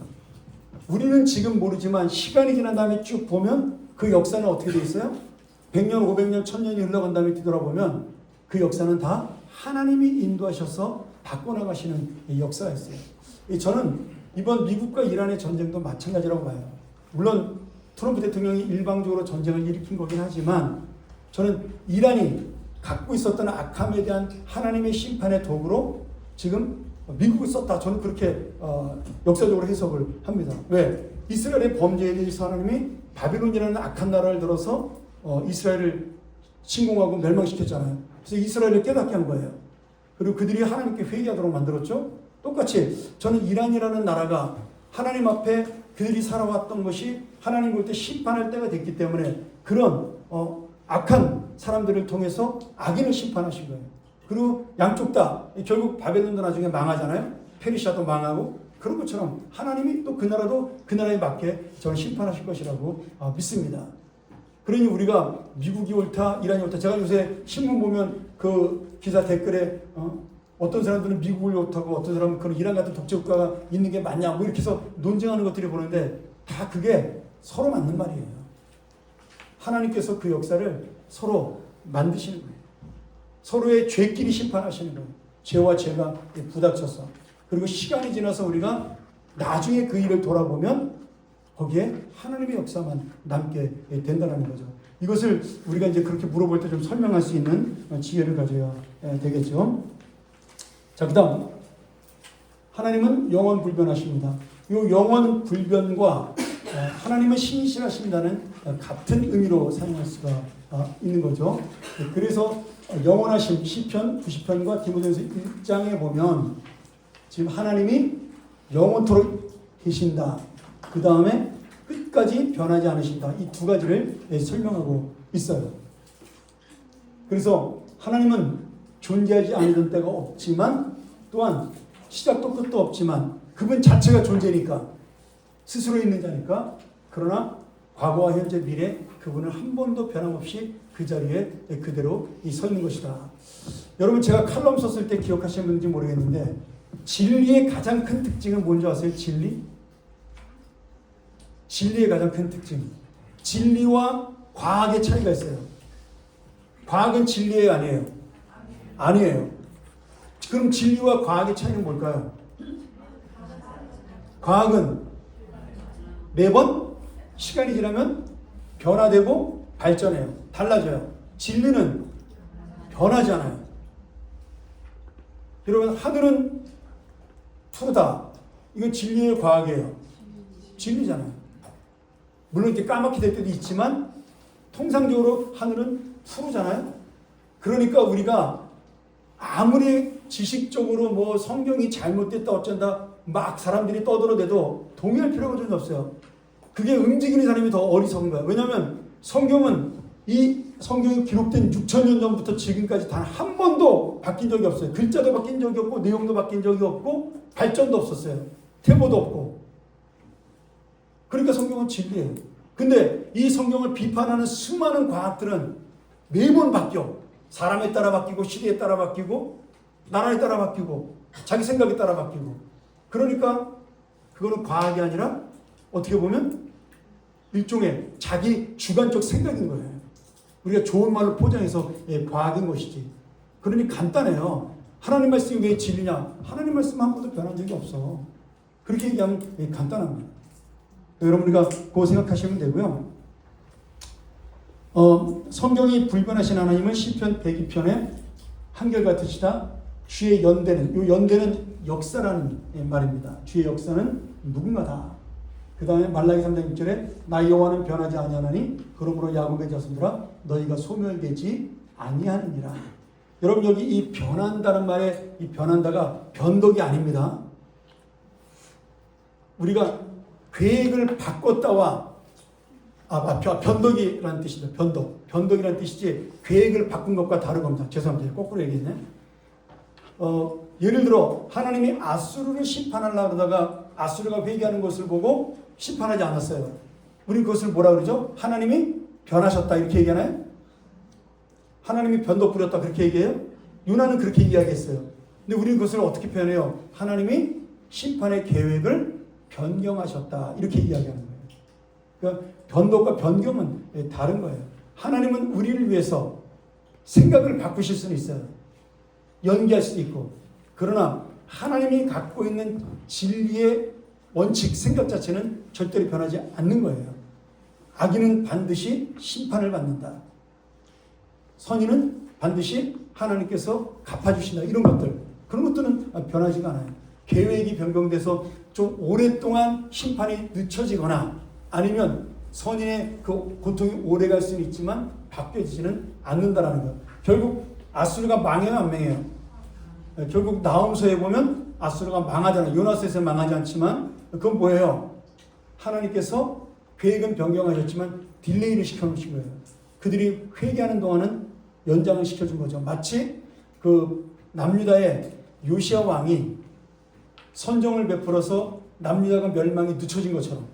우리는 지금 모르지만 시간이 지난 다음에 쭉 보면 그 역사는 어떻게 돼 있어요? 100년, 500년, 1000년이 흘러간 다음에 뒤돌아보면 그 역사는 다 하나님이 인도하셔서 바꿔나가시는 역사였어요. 저는 이번 미국과 이란의 전쟁도 마찬가지라고 봐요. 물론 트럼프 대통령이 일방적으로 전쟁을 일으킨 거긴 하지만 저는 이란이 갖고 있었던 악함에 대한 하나님의 심판의 도구로 지금 미국을 썼다. 저는 그렇게 역사적으로 해석을 합니다. 왜? 이스라엘의 범죄에 대해서 하나님이 바빌론이라는 악한 나라를 들어서 이스라엘을 침공하고 멸망시켰잖아요. 그래서 이스라엘을 깨닫게 한 거예요. 그리고 그들이 하나님께 회개하도록 만들었죠. 똑같이 저는 이란이라는 나라가 하나님 앞에 그들이 살아왔던 것이 하나님 볼 때 심판할 때가 됐기 때문에 그런 악한 사람들을 통해서 악인을 심판하신 거예요. 그리고 양쪽 다 결국 바벨론도 나중에 망하잖아요. 페르시아도 망하고 그런 것처럼 하나님이 또 그 나라도 그 나라에 맞게 저는 심판하실 것이라고 믿습니다. 그러니 우리가 미국이 옳다, 이란이 옳다. 제가 요새 신문 보면 그 기사 댓글에 어떤 사람들은 미국을 옳다고 어떤 사람은 그런 이란 같은 독재국가가 있는 게 맞냐 뭐 이렇게 해서 논쟁하는 것들이 보는데 다 그게 서로 맞는 말이에요. 하나님께서 그 역사를 서로 만드시는 거예요. 서로의 죄끼리 심판하시는 거예요. 죄와 죄가 부닥쳐서. 그리고 시간이 지나서 우리가 나중에 그 일을 돌아보면 거기에 하나님의 역사만 남게 된다는 거죠. 이것을 우리가 이제 그렇게 물어볼 때 좀 설명할 수 있는 지혜를 가져야 되겠죠. 자, 그 다음 하나님은 영원 불변하십니다. 이 영원 불변과 하나님은 신실하신다는 같은 의미로 사용할 수가 있는 거죠. 그래서 영원하신 시편 90편과 디모데후서 1장에 보면 지금 하나님이 영원토록 계신다. 그 다음에 끝까지 변하지 않으신다. 이 두 가지를 설명하고 있어요. 그래서 하나님은 존재하지 않는 때가 없지만 또한 시작도 끝도 없지만 그분 자체가 존재니까 스스로 있는 자니까 그러나 과거와 현재 미래 그분은 한 번도 변함없이 그 자리에 그대로 서 있는 것이다. 여러분 제가 칼럼 썼을 때 기억하시는지 모르겠는데 진리의 가장 큰 특징은 뭔지 아세요? 진리의 가장 큰 특징. 진리와 과학의 차이가 있어요. 과학은 진리예요, 아니에요? 아니에요. 그럼 진리와 과학의 차이는 뭘까요? 과학은 매번 시간이 지나면 변화되고 발전해요. 달라져요. 진리는 변하지 않아요. 여러분 하늘은 푸르다. 이건 진리의 과학이에요. 진리잖아요. 물론 이렇게 까맣게 될 때도 있지만 통상적으로 하늘은 푸르잖아요. 그러니까 우리가 아무리 지식적으로 뭐 성경이 잘못됐다 어쩐다 막 사람들이 떠들어대도 동의할 필요가 전혀 없어요. 그게 움직이는 사람이 더 어리석은 거예요. 왜냐하면 이 성경이 기록된 6,000년 전부터 지금까지 단 한 번도 바뀐 적이 없어요. 글자도 바뀐 적이 없고 내용도 바뀐 적이 없고 발전도 없었어요. 태보도 없고. 그러니까 성경은 진리예요. 근데 이 성경을 비판하는 수많은 과학들은 매번 바뀌어. 사람에 따라 바뀌고 시대에 따라 바뀌고 나라에 따라 바뀌고 자기 생각에 따라 바뀌고. 그러니까 그거는 과학이 아니라 어떻게 보면 일종의 자기 주관적 생각인 거예요. 우리가 좋은 말로 포장해서 과학인 것이지. 그러니 간단해요. 하나님 말씀이 왜 진리냐? 하나님 말씀은 한 번도 변한 적이 없어. 그렇게 얘기하면 간단합니다. 여러분이가 그거 생각하시면 되고요. 성경이 불변하신 하나님은 시편 102편에 한결같으시다. 주의 연대는, 이 연대는 역사라는 말입니다. 주의 역사는 누군가다. 그 다음에 말라기 3장 6절에 나 여호와는 변하지 아니하나니 그러므로 야곱의 자손들아 너희가 소멸되지 아니하느니라. 여러분 여기 이 변한다는 말에 이 변한다가 변덕이 아닙니다. 우리가 계획을 바꿨다와 변덕이라는 뜻입니다. 변덕이라는 뜻이지 계획을 바꾼 것과 다른 겁니다. 죄송합니다. 거꾸로 얘기했네. 예를 들어 하나님이 아수르를 심판하려고 하다가 아수르가 회개하는 것을 보고 심판하지 않았어요. 우리 그것을 뭐라 그러죠? 하나님이 변하셨다 이렇게 얘기하나요? 하나님이 변도 뿌렸다 그렇게 얘기해요? 요나는 그렇게 이야기했어요. 근데 우리는 그것을 어떻게 표현해요? 하나님이 심판의 계획을 변경하셨다 이렇게 이야기하는 거예요. 그러니까 변도과 변경은 다른 거예요. 하나님은 우리를 위해서 생각을 바꾸실 수는 있어요. 연기할 수도 있고. 그러나 하나님이 갖고 있는 진리의 원칙, 생각 자체는 절대로 변하지 않는 거예요. 악인은 반드시 심판을 받는다. 선인은 반드시 하나님께서 갚아주신다. 이런 것들. 그런 것들은 변하지가 않아요. 계획이 변경돼서 좀 오랫동안 심판이 늦춰지거나 아니면 선인의 그 고통이 오래 갈 수는 있지만 바뀌어지지는 않는다라는 거예요. 결국 아수르가 망해요, 안 망해요? 결국 나홈서에 보면 아수르가 망하잖아요. 요나서에서 망하지 않지만 그건 뭐예요? 하나님께서 계획은 변경하셨지만 딜레이를 시켜놓으신 거예요. 그들이 회개하는 동안은 연장을 시켜준 거죠. 마치 그 남유다의 요시야 왕이 선정을 베풀어서 남유다가 멸망이 늦춰진 것처럼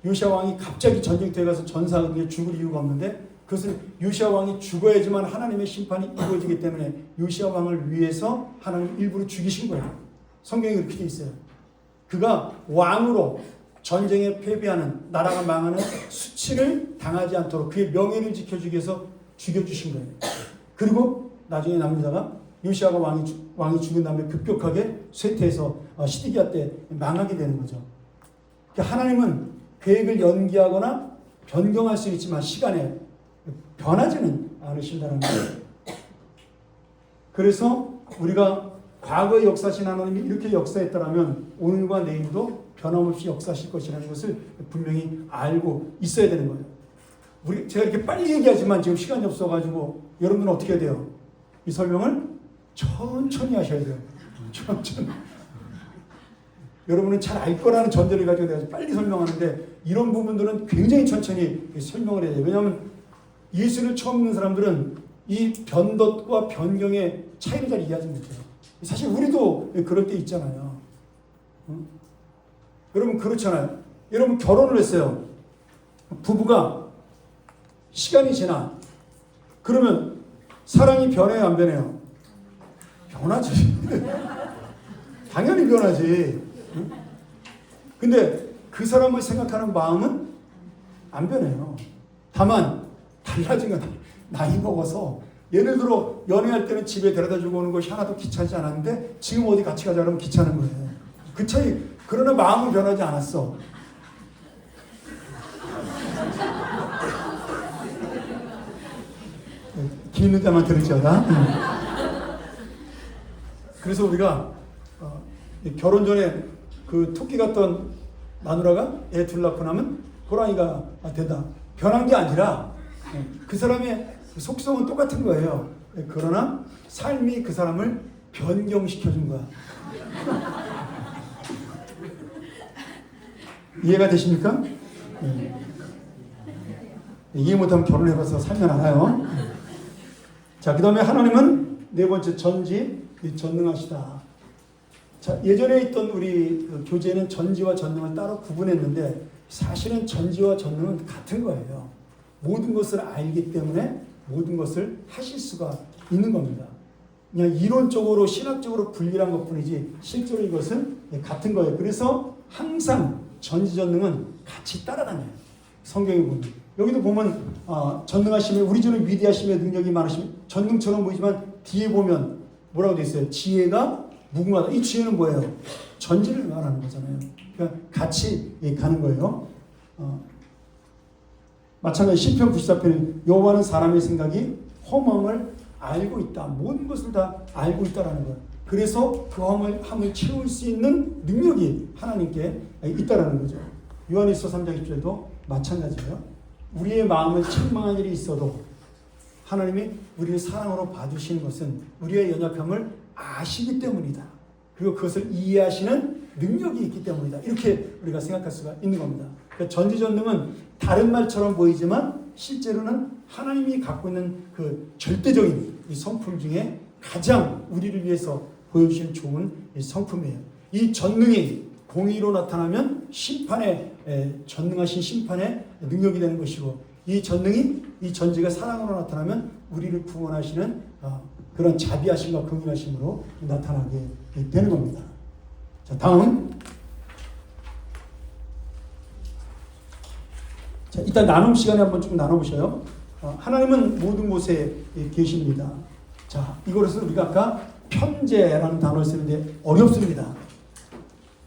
요시야 왕이 갑자기 전쟁터에 가서 전사하는 죽을 이유가 없는데 그것은 요시야 왕이 죽어야지만 하나님의 심판이 이루어지기 때문에 요시야 왕을 위해서 하나님 일부러 죽이신 거예요. 성경에 그렇게 돼 있어요. 그가 왕으로 전쟁에 패배하는 나라가 망하는 수치를 당하지 않도록 그의 명예를 지켜주기 위해서 죽여주신 거예요. 그리고 나중에 남유다가 요시야가 왕이 죽은 다음에 급격하게 쇠퇴해서 시드기야 때 망하게 되는 거죠. 그러니까 하나님은 계획을 연기하거나 변경할 수 있지만 시간에 변하지는 않으신다는 거예요. 그래서 우리가 과거의 역사신 하나님이 이렇게 역사했더라면 오늘과 내일도 변함없이 역사하실 것이라는 것을 분명히 알고 있어야 되는 거예요. 제가 이렇게 빨리 얘기하지만 지금 시간이 없어가지고 여러분은 어떻게 해야 돼요? 이 설명을 천천히 하셔야 돼요. 천천히. 여러분은 잘 알 거라는 전제를 가지고 내가 빨리 설명하는데 이런 부분들은 굉장히 천천히 설명을 해야 돼요. 왜냐하면 예수를 처음 믿는 사람들은 이 변덕과 변경의 차이를 잘 이해하지 못해요. 사실 우리도 그럴 때 있잖아요. 여러분 그렇잖아요. 여러분 결혼을 했어요. 부부가 시간이 지나 그러면 사랑이 변해요, 안 변해요? 변하지. 당연히 변하지. 근데 그 사람을 생각하는 마음은 안 변해요. 다만 달라진 건 나이 먹어서 예를 들어 연애할 때는 집에 데려다 주고 오는 것이 하나도 귀찮지 않았는데 지금 어디 같이 가자 그러면 귀찮은 거예요. 그 차이. 그러나 마음은 변하지 않았어. 기 있는 자만 들을지어다. 그래서 우리가 결혼 전에 그 토끼 같던 마누라가 애 둘 낳고 나면 호랑이가 된다. 변한 게 아니라 그 사람의 속성은 똑같은 거예요. 그러나 삶이 그 사람을 변경시켜준 거야. 이해가 되십니까? 이해 못하면 결혼해봐서 살면 알아요. 자, 그 다음에 하나님은 네 번째 전능하시다. 자, 예전에 있던 우리 그 교재는 전지와 전능을 따로 구분했는데 사실은 전지와 전능은 같은 거예요. 모든 것을 알기 때문에 모든 것을 하실 수가 있는 겁니다. 그냥 이론적으로 신학적으로 분리한 것뿐이지 실제로 이것은 같은 거예요. 그래서 항상 전지전능은 같이 따라다녀요. 성경에 보면. 여기도 보면 전능하심에 우리 주는 위대하심에 능력이 많으시면 전능처럼 보이지만 뒤에 보면 뭐라고 되어 있어요? 지혜가 무궁하다. 이 지혜는 뭐예요? 전지를 말하는 거잖아요. 그러니까 같이 가는 거예요. 마찬가지 시편 94편은 여호와는 사람의 생각이 험함을 알고 있다. 모든 것을 다 알고 있다라는 거예요. 그래서 그 험을 채울 수 있는 능력이 하나님께 있다라는 거죠. 요한일서 3장 10절도 마찬가지예요. 우리의 마음을 책망한 일이 있어도 하나님이 우리를 사랑으로 봐주시는 것은 우리의 연약함을 아시기 때문이다. 그리고 그것을 이해하시는 능력이 있기 때문이다. 이렇게 우리가 생각할 수가 있는 겁니다. 그러니까 전지전능은 다른 말처럼 보이지만 실제로는 하나님이 갖고 있는 그 절대적인 이 성품 중에 가장 우리를 위해서 보여주신 좋은 이 성품이에요. 이 전능이 공의로 나타나면 심판의 전능하신 심판의 능력이 되는 것이고, 이 전능이, 이 전지가 사랑으로 나타나면 우리를 구원하시는 그런 자비하심과 긍휼하심으로 나타나게 되는 겁니다. 자, 다음. 자, 일단 나눔 시간에 한번 좀 나눠보셔요. 하나님은 모든 곳에 계십니다. 자, 이것을 우리가 아까 편재라는 단어를 쓰는데 어렵습니다.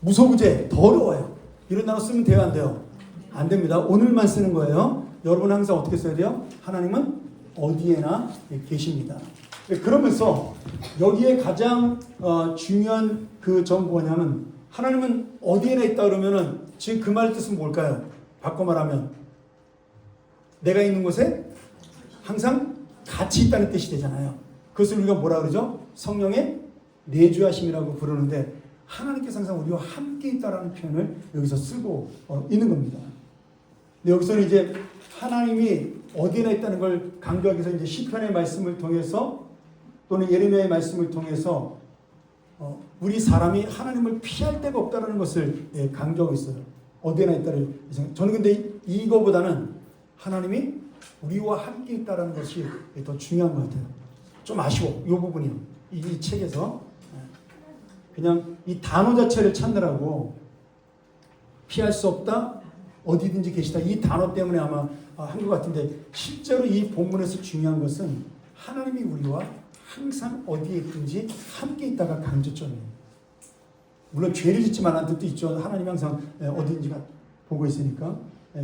무소부재, 더 어려워요. 이런 단어 쓰면 돼요, 안 돼요? 안 됩니다. 오늘만 쓰는 거예요. 여러분 항상 어떻게 써야 돼요? 하나님은 어디에나 계십니다. 그러면서 여기에 가장 중요한 그 점은 뭐냐면, 하나님은 어디에나 있다 그러면은 지금 그 말의 뜻은 뭘까요? 바꿔 말하면 내가 있는 곳에 항상 같이 있다는 뜻이 되잖아요. 그것을 우리가 뭐라 그러죠? 성령의 내주하심이라고 부르는데, 하나님께서 항상 우리와 함께 있다라는 표현을 여기서 쓰고 있는 겁니다. 근데 여기서는 이제 하나님이 어디에나 있다는 걸 강조하기 위해서 이제 시편의 말씀을 통해서 또는 예레미야의 말씀을 통해서 우리 사람이 하나님을 피할 데가 없다는 것을 강조하고 있어요. 어디에나 있다를. 저는 근데 이거보다는 하나님이 우리와 함께 있다는 것이 더 중요한 것 같아요. 좀 아쉬워, 이 부분이요. 이 책에서 그냥 이 단어 자체를 찾느라고 피할 수 없다, 어디든지 계시다, 이 단어 때문에 아마 한 것 같은데, 실제로 이 본문에서 중요한 것은 하나님이 우리와 항상 어디에 있든지 함께 있다가 강조점이에요. 물론 죄를 짓지 말라는 뜻도 있죠. 하나님이 항상 어디든지 보고 있으니까.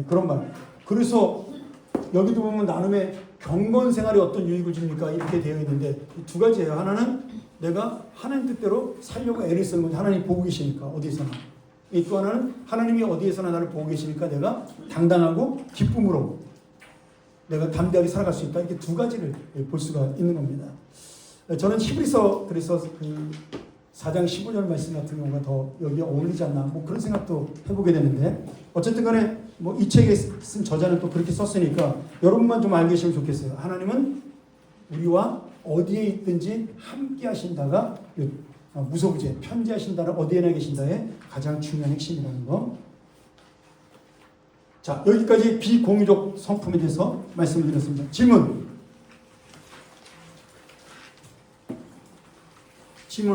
그런 말. 그래서 여기도 보면 나눔의 경건 생활에 어떤 유익을 줍니까? 이렇게 되어 있는데 두 가지예요. 하나는 내가 하나님 뜻대로 살려고 애를 쓰는 건데, 하나님이 보고 계시니까 어디서나. 또 하나는 하나님이 어디에서나 나를 보고 계시니까 내가 당당하고 기쁨으로 내가 담대하게 살아갈 수 있다. 이렇게 두 가지를 볼 수가 있는 겁니다. 저는 히브리서 그래서 그 4장 15절 말씀 같은 경우가 더 여기에 어울리지 않나, 뭐 그런 생각도 해보게 되는데, 어쨌든 간에 뭐 이 책에 쓴 저자는 또 그렇게 썼으니까 여러분만 좀 알고 계시면 좋겠어요. 하나님은 우리와 어디에 있든지 함께 하신다가 무소부재, 편재하신다는 어디에나 계신다의 가장 중요한 핵심이라는 거. 자, 여기까지 비공유적 성품에 대해서 말씀을 드렸습니다. 질문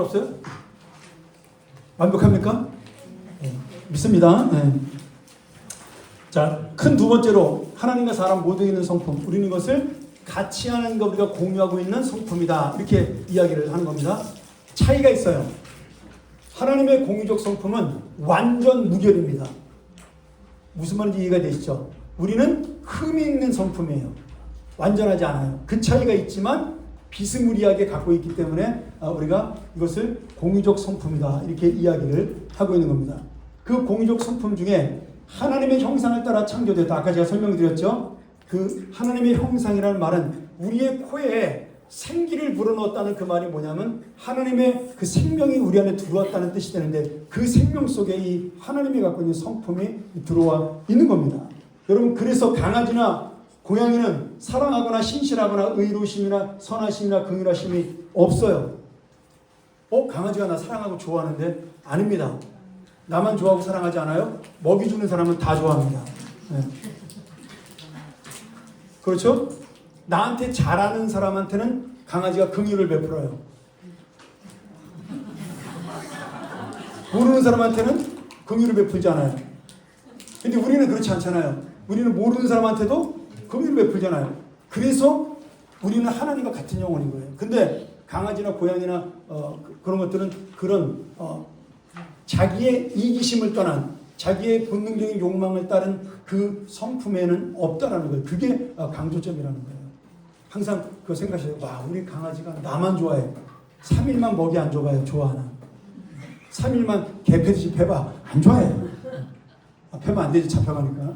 없어요? 완벽합니까? 네, 믿습니다. 네. 자, 큰 두 번째로 하나님과 사람 모두에 있는 성품, 우리는 이것을 같이 하는 것, 우리가 공유하고 있는 성품이다, 이렇게 이야기를 하는 겁니다. 차이가 있어요. 하나님의 공유적 성품은 완전 무결입니다. 무슨 말인지 이해가 되시죠? 우리는 흠이 있는 성품이에요. 완전하지 않아요. 그 차이가 있지만 비스무리하게 갖고 있기 때문에 우리가 이것을 공유적 성품이다, 이렇게 이야기를 하고 있는 겁니다. 그 공유적 성품 중에 하나님의 형상을 따라 창조됐다. 아까 제가 설명드렸죠. 그 하나님의 형상이라는 말은 우리의 코에 생기를 불어넣었다는 그 말이 뭐냐면, 하나님의 그 생명이 우리 안에 들어왔다는 뜻이 되는데, 그 생명 속에 이 하나님이 갖고 있는 성품이 들어와 있는 겁니다. 여러분, 그래서 강아지나 고양이는 사랑하거나 신실하거나 의로우심이나 선하심이나 긍휼하심이 없어요. 강아지가 나 사랑하고 좋아하는데? 아닙니다. 나만 좋아하고 사랑하지 않아요? 먹이 주는 사람은 다 좋아합니다. 네. 그렇죠? 나한테 잘하는 사람한테는 강아지가 긍휼을 베풀어요. 모르는 사람한테는 긍휼을 베풀지 않아요. 근데 우리는 그렇지 않잖아요. 우리는 모르는 사람한테도 긍휼을 베풀잖아요. 그래서 우리는 하나님과 같은 영혼인 거예요. 근데 강아지나 고양이나 그런 것들은 그런 자기의 이기심을 떠난, 자기의 본능적인 욕망을 따른 그 성품에는 없다라는 거예요. 그게 강조점이라는 거예요. 항상 그거 생각하세요. 와, 우리 강아지가 나만 좋아해. 3일만 먹이 안 줘봐요. 좋아하나. 3일만 개 패듯이 패봐. 안 좋아해. 패면 안 되지. 잡혀가니까.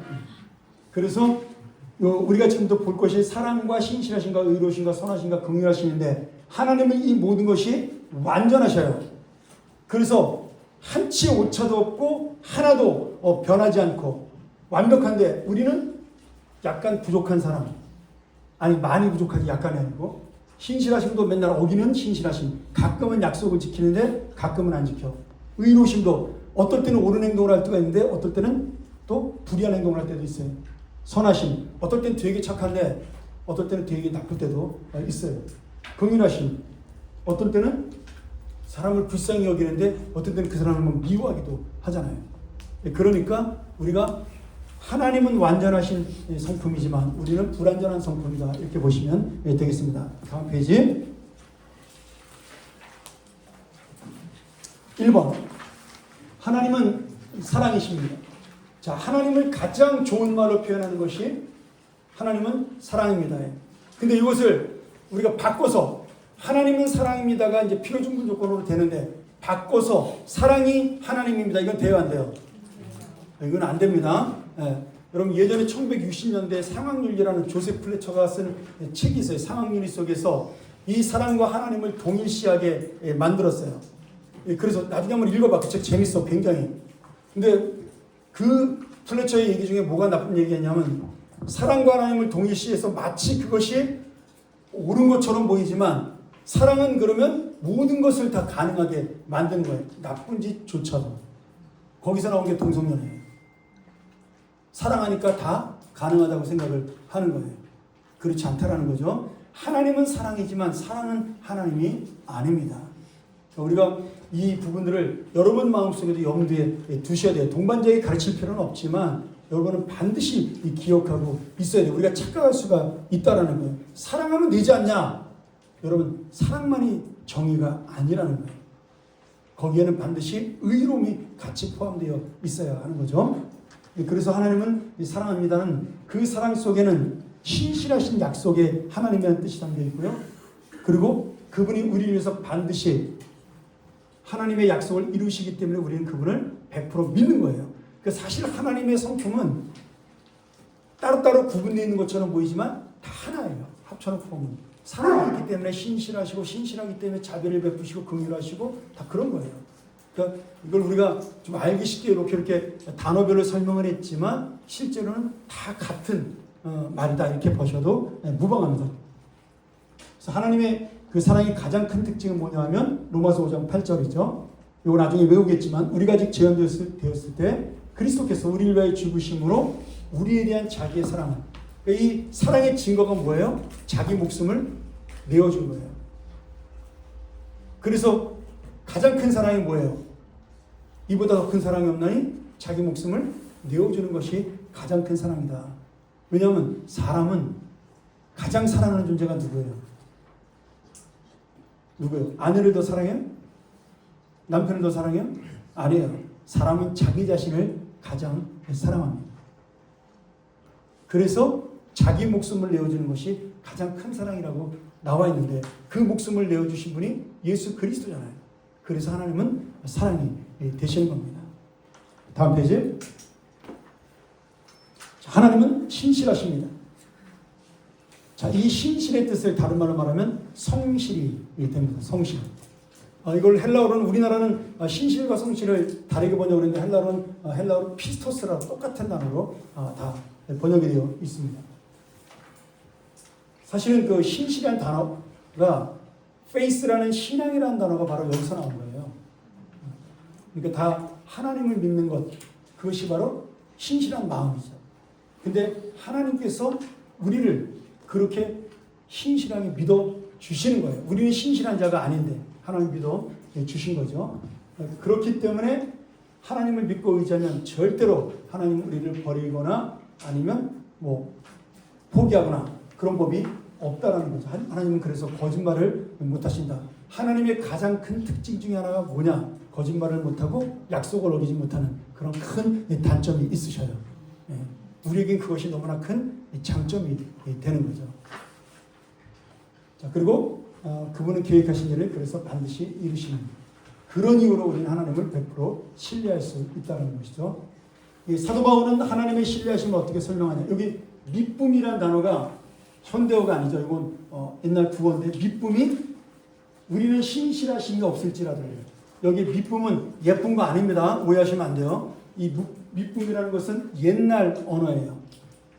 그래서 우리가 지금도 볼 것이 사랑과 신실하신가 의로우신가 선하신가 긍휼하신인데, 하나님은 이 모든 것이 완전하셔요. 그래서 한치 오차도 없고 하나도 변하지 않고 완벽한데, 우리는 약간 부족한 사람, 아니 많이 부족하지 약간이 아니고, 신실하심도 맨날 어기는 신실하심, 가끔은 약속을 지키는데 가끔은 안 지켜. 의로우심도 어떨 때는 옳은 행동을 할 때가 있는데 어떨 때는 또 불의한 행동을 할 때도 있어요. 선하심, 어떨 때는 되게 착한데 어떨 때는 되게 나쁠 때도 있어요. 긍휼하심, 어떨 때는 사람을 불쌍히 여기는데 어떨 때는 그 사람을 미워하기도 하잖아요. 그러니까 우리가 하나님은 완전하신 성품이지만 우리는 불완전한 성품이다, 이렇게 보시면 되겠습니다. 다음 페이지 1번, 하나님은 사랑이십니다. 자, 하나님을 가장 좋은 말로 표현하는 것이 하나님은 사랑입니다. 근데 이것을 우리가 바꿔서 하나님은 사랑입니다가 이제 필요중분 조건으로 되는데 바꿔서 사랑이 하나님입니다, 이건 돼요, 안 돼요? 이건 안 됩니다. 여러분, 예전에 1960년대 상황윤리라는 조셉 플래처가 쓴 책이 있어요. 상황윤리 속에서 이 사랑과 하나님을 동일시하게 만들었어요. 그래서 나중에 한번 읽어봐. 그 책 재밌어, 굉장히. 근데 그 플래처의 얘기 중에 뭐가 나쁜 얘기였냐면, 사랑과 하나님을 동일시해서 마치 그것이 옳은 것처럼 보이지만 사랑은 그러면 모든 것을 다 가능하게 만드는 거예요. 나쁜 짓조차도. 거기서 나온 게 동성연애예요. 사랑하니까 다 가능하다고 생각을 하는 거예요. 그렇지 않다라는 거죠. 하나님은 사랑이지만 사랑은 하나님이 아닙니다. 우리가 이 부분들을 여러분 마음속에도 염두에 두셔야 돼요. 동반자에게 가르칠 필요는 없지만 여러분은 반드시 기억하고 있어야 돼요. 우리가 착각할 수가 있다라는 거예요. 사랑하면 되지 않냐? 여러분, 사랑만이 정의가 아니라는 거예요. 거기에는 반드시 의로움이 같이 포함되어 있어야 하는 거죠. 그래서 하나님은 사랑합니다는 그 사랑 속에는 신실하신 약속의 하나님이라는 뜻이 담겨 있고요. 그리고 그분이 우리를 위해서 반드시 하나님의 약속을 이루시기 때문에 우리는 그분을 100% 믿는 거예요. 사실 하나님의 성품은 따로따로 구분되어 있는 것처럼 보이지만 다 하나예요. 합쳐놓고 보면. 사랑이 있기 때문에 신실하시고, 신실하기 때문에 자비를 베푸시고, 긍휼하시고, 다 그런 거예요. 그러니까 이걸 우리가 좀 알기 쉽게 이렇게 단어별로 설명을 했지만 실제로는 다 같은 말이다, 이렇게 보셔도 무방합니다. 그래서 하나님의 그 사랑의 가장 큰 특징은 뭐냐 하면 로마서 5장 8절이죠. 이거 나중에 외우겠지만 우리가 아직 재현되었을 때 그리스도께서 우리를 위하여 죽으심으로 우리에 대한 자기의 사랑을, 그러니까 이 사랑의 증거가 뭐예요? 자기 목숨을 내어준 거예요. 그래서 가장 큰 사랑이 뭐예요? 이보다 더 큰 사랑이 없나니 자기 목숨을 내어주는 것이 가장 큰 사랑이다. 왜냐하면 사람은 가장 사랑하는 존재가 누구예요? 누구예요? 아내를 더 사랑해요? 남편을 더 사랑해요? 아니에요. 사람은 자기 자신을 가장 사랑합니다. 그래서 자기 목숨을 내어주는 것이 가장 큰 사랑이라고 나와 있는데 그 목숨을 내어주신 분이 예수 그리스도잖아요. 그래서 하나님은 사랑이 되시는 겁니다. 다음 페이지. 하나님은 신실하십니다. 자, 이 신실의 뜻을 다른 말로 말하면 성실이 됩니다. 성실. 이걸 헬라어로는, 우리나라는 신실과 성실을 다르게 번역을 했는데 헬라어로 피스토스라고 똑같은 단어로 다 번역이 되어 있습니다. 사실은 그 신실한 단어가 faith라는 신앙이라는 단어가 바로 여기서 나온 거예요. 그러니까 다 하나님을 믿는 것, 그것이 바로 신실한 마음이죠. 근데 하나님께서 우리를 그렇게 신실하게 믿어 주시는 거예요. 우리는 신실한 자가 아닌데 하나님 믿어 주신 거죠. 그렇기 때문에 하나님을 믿고 의지하면 절대로 하나님 우리를 버리거나 아니면 포기하거나 그런 법이 없다라는 거죠. 하나님은 그래서 거짓말을 못 하신다. 하나님의 가장 큰 특징 중에 하나가 뭐냐? 거짓말을 못하고 약속을 어기지 못하는 그런 큰 단점이 있으셔요. 우리에겐 그것이 너무나 큰 장점이 되는 거죠. 자, 그리고 그분은 계획하신 일을 그래서 반드시 이루시는, 그런 이유로 우리는 하나님을 100% 신뢰할 수 있다는 것이죠. 이 사도 바울은 하나님의 신뢰하심을 어떻게 설명하냐? 여기 미쁨이라는 단어가 현대어가 아니죠. 이건 옛날 국어인데, 미쁨이 우리는 신실하심이 없을지라도요. 여기 미쁨은 예쁜 거 아닙니다. 오해하시면 안 돼요. 이 미쁨이라는 것은 옛날 언어예요.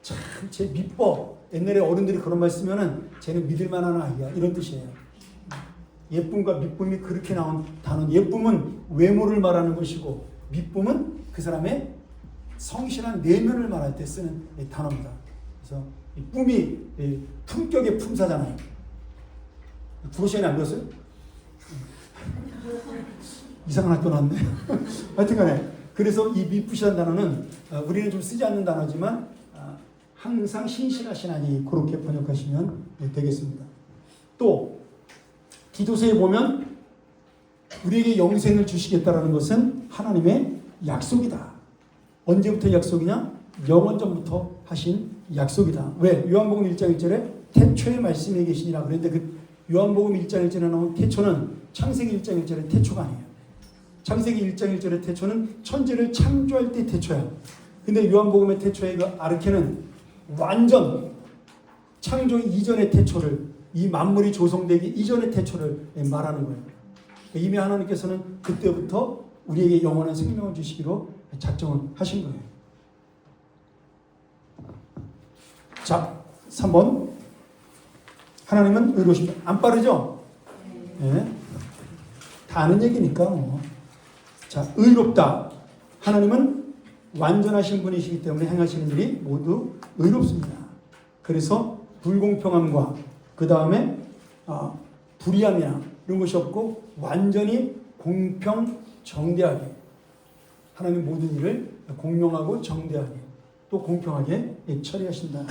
참, 쟤 미뻐. 옛날에 어른들이 그런 말 쓰면은 쟤는 믿을 만한 아이야, 이런 뜻이에요. 예쁨과 미쁨이 그렇게 나온 단어. 예쁨은 외모를 말하는 것이고, 미쁨은 그 사람의 성실한 내면을 말할 때 쓰는 단어입니다. 그래서 이 꿈이 품격의 품사잖아요. 국어 시간에 안 배웠어요? 이상한 학교 나왔네. 하여튼간에 그래서 이 미쁘시다는 단어는 우리는 좀 쓰지 않는 단어지만 항상 신실하시나니 그렇게 번역하시면 되겠습니다. 또 기도서에 보면 우리에게 영생을 주시겠다라는 것은 하나님의 약속이다. 언제부터 약속이냐? 영원전부터 하신 약속이다. 왜? 요한복음 1장 1절에 태초에 말씀이 계시니라 그랬는데 그 요한복음 1장 1절에 나온 태초는 창세기 1장 1절의 태초가 아니에요. 창세기 1장 1절의 태초는 천지를 창조할 때 태초야. 근데 요한복음의 태초의 그 아르케는 완전 창조 이전의 태초를, 이 만물이 조성되기 이전의 태초를 말하는 거예요. 이미 하나님께서는 그때부터 우리에게 영원한 생명을 주시기로 작정을 하신 거예요. 자, 3번. 하나님은 의로우십니다. 안 빠르죠? 네. 다 아는 얘기니까 뭐. 자, 의롭다. 하나님은 완전하신 분이시기 때문에 행하시는 일이 모두 의롭습니다. 그래서 불공평함과 그 다음에 불의함이나 이런 것이 없고 완전히 공평정대하게 하나님 모든 일을 공명하고 정대하게 또 공평하게 처리하신다.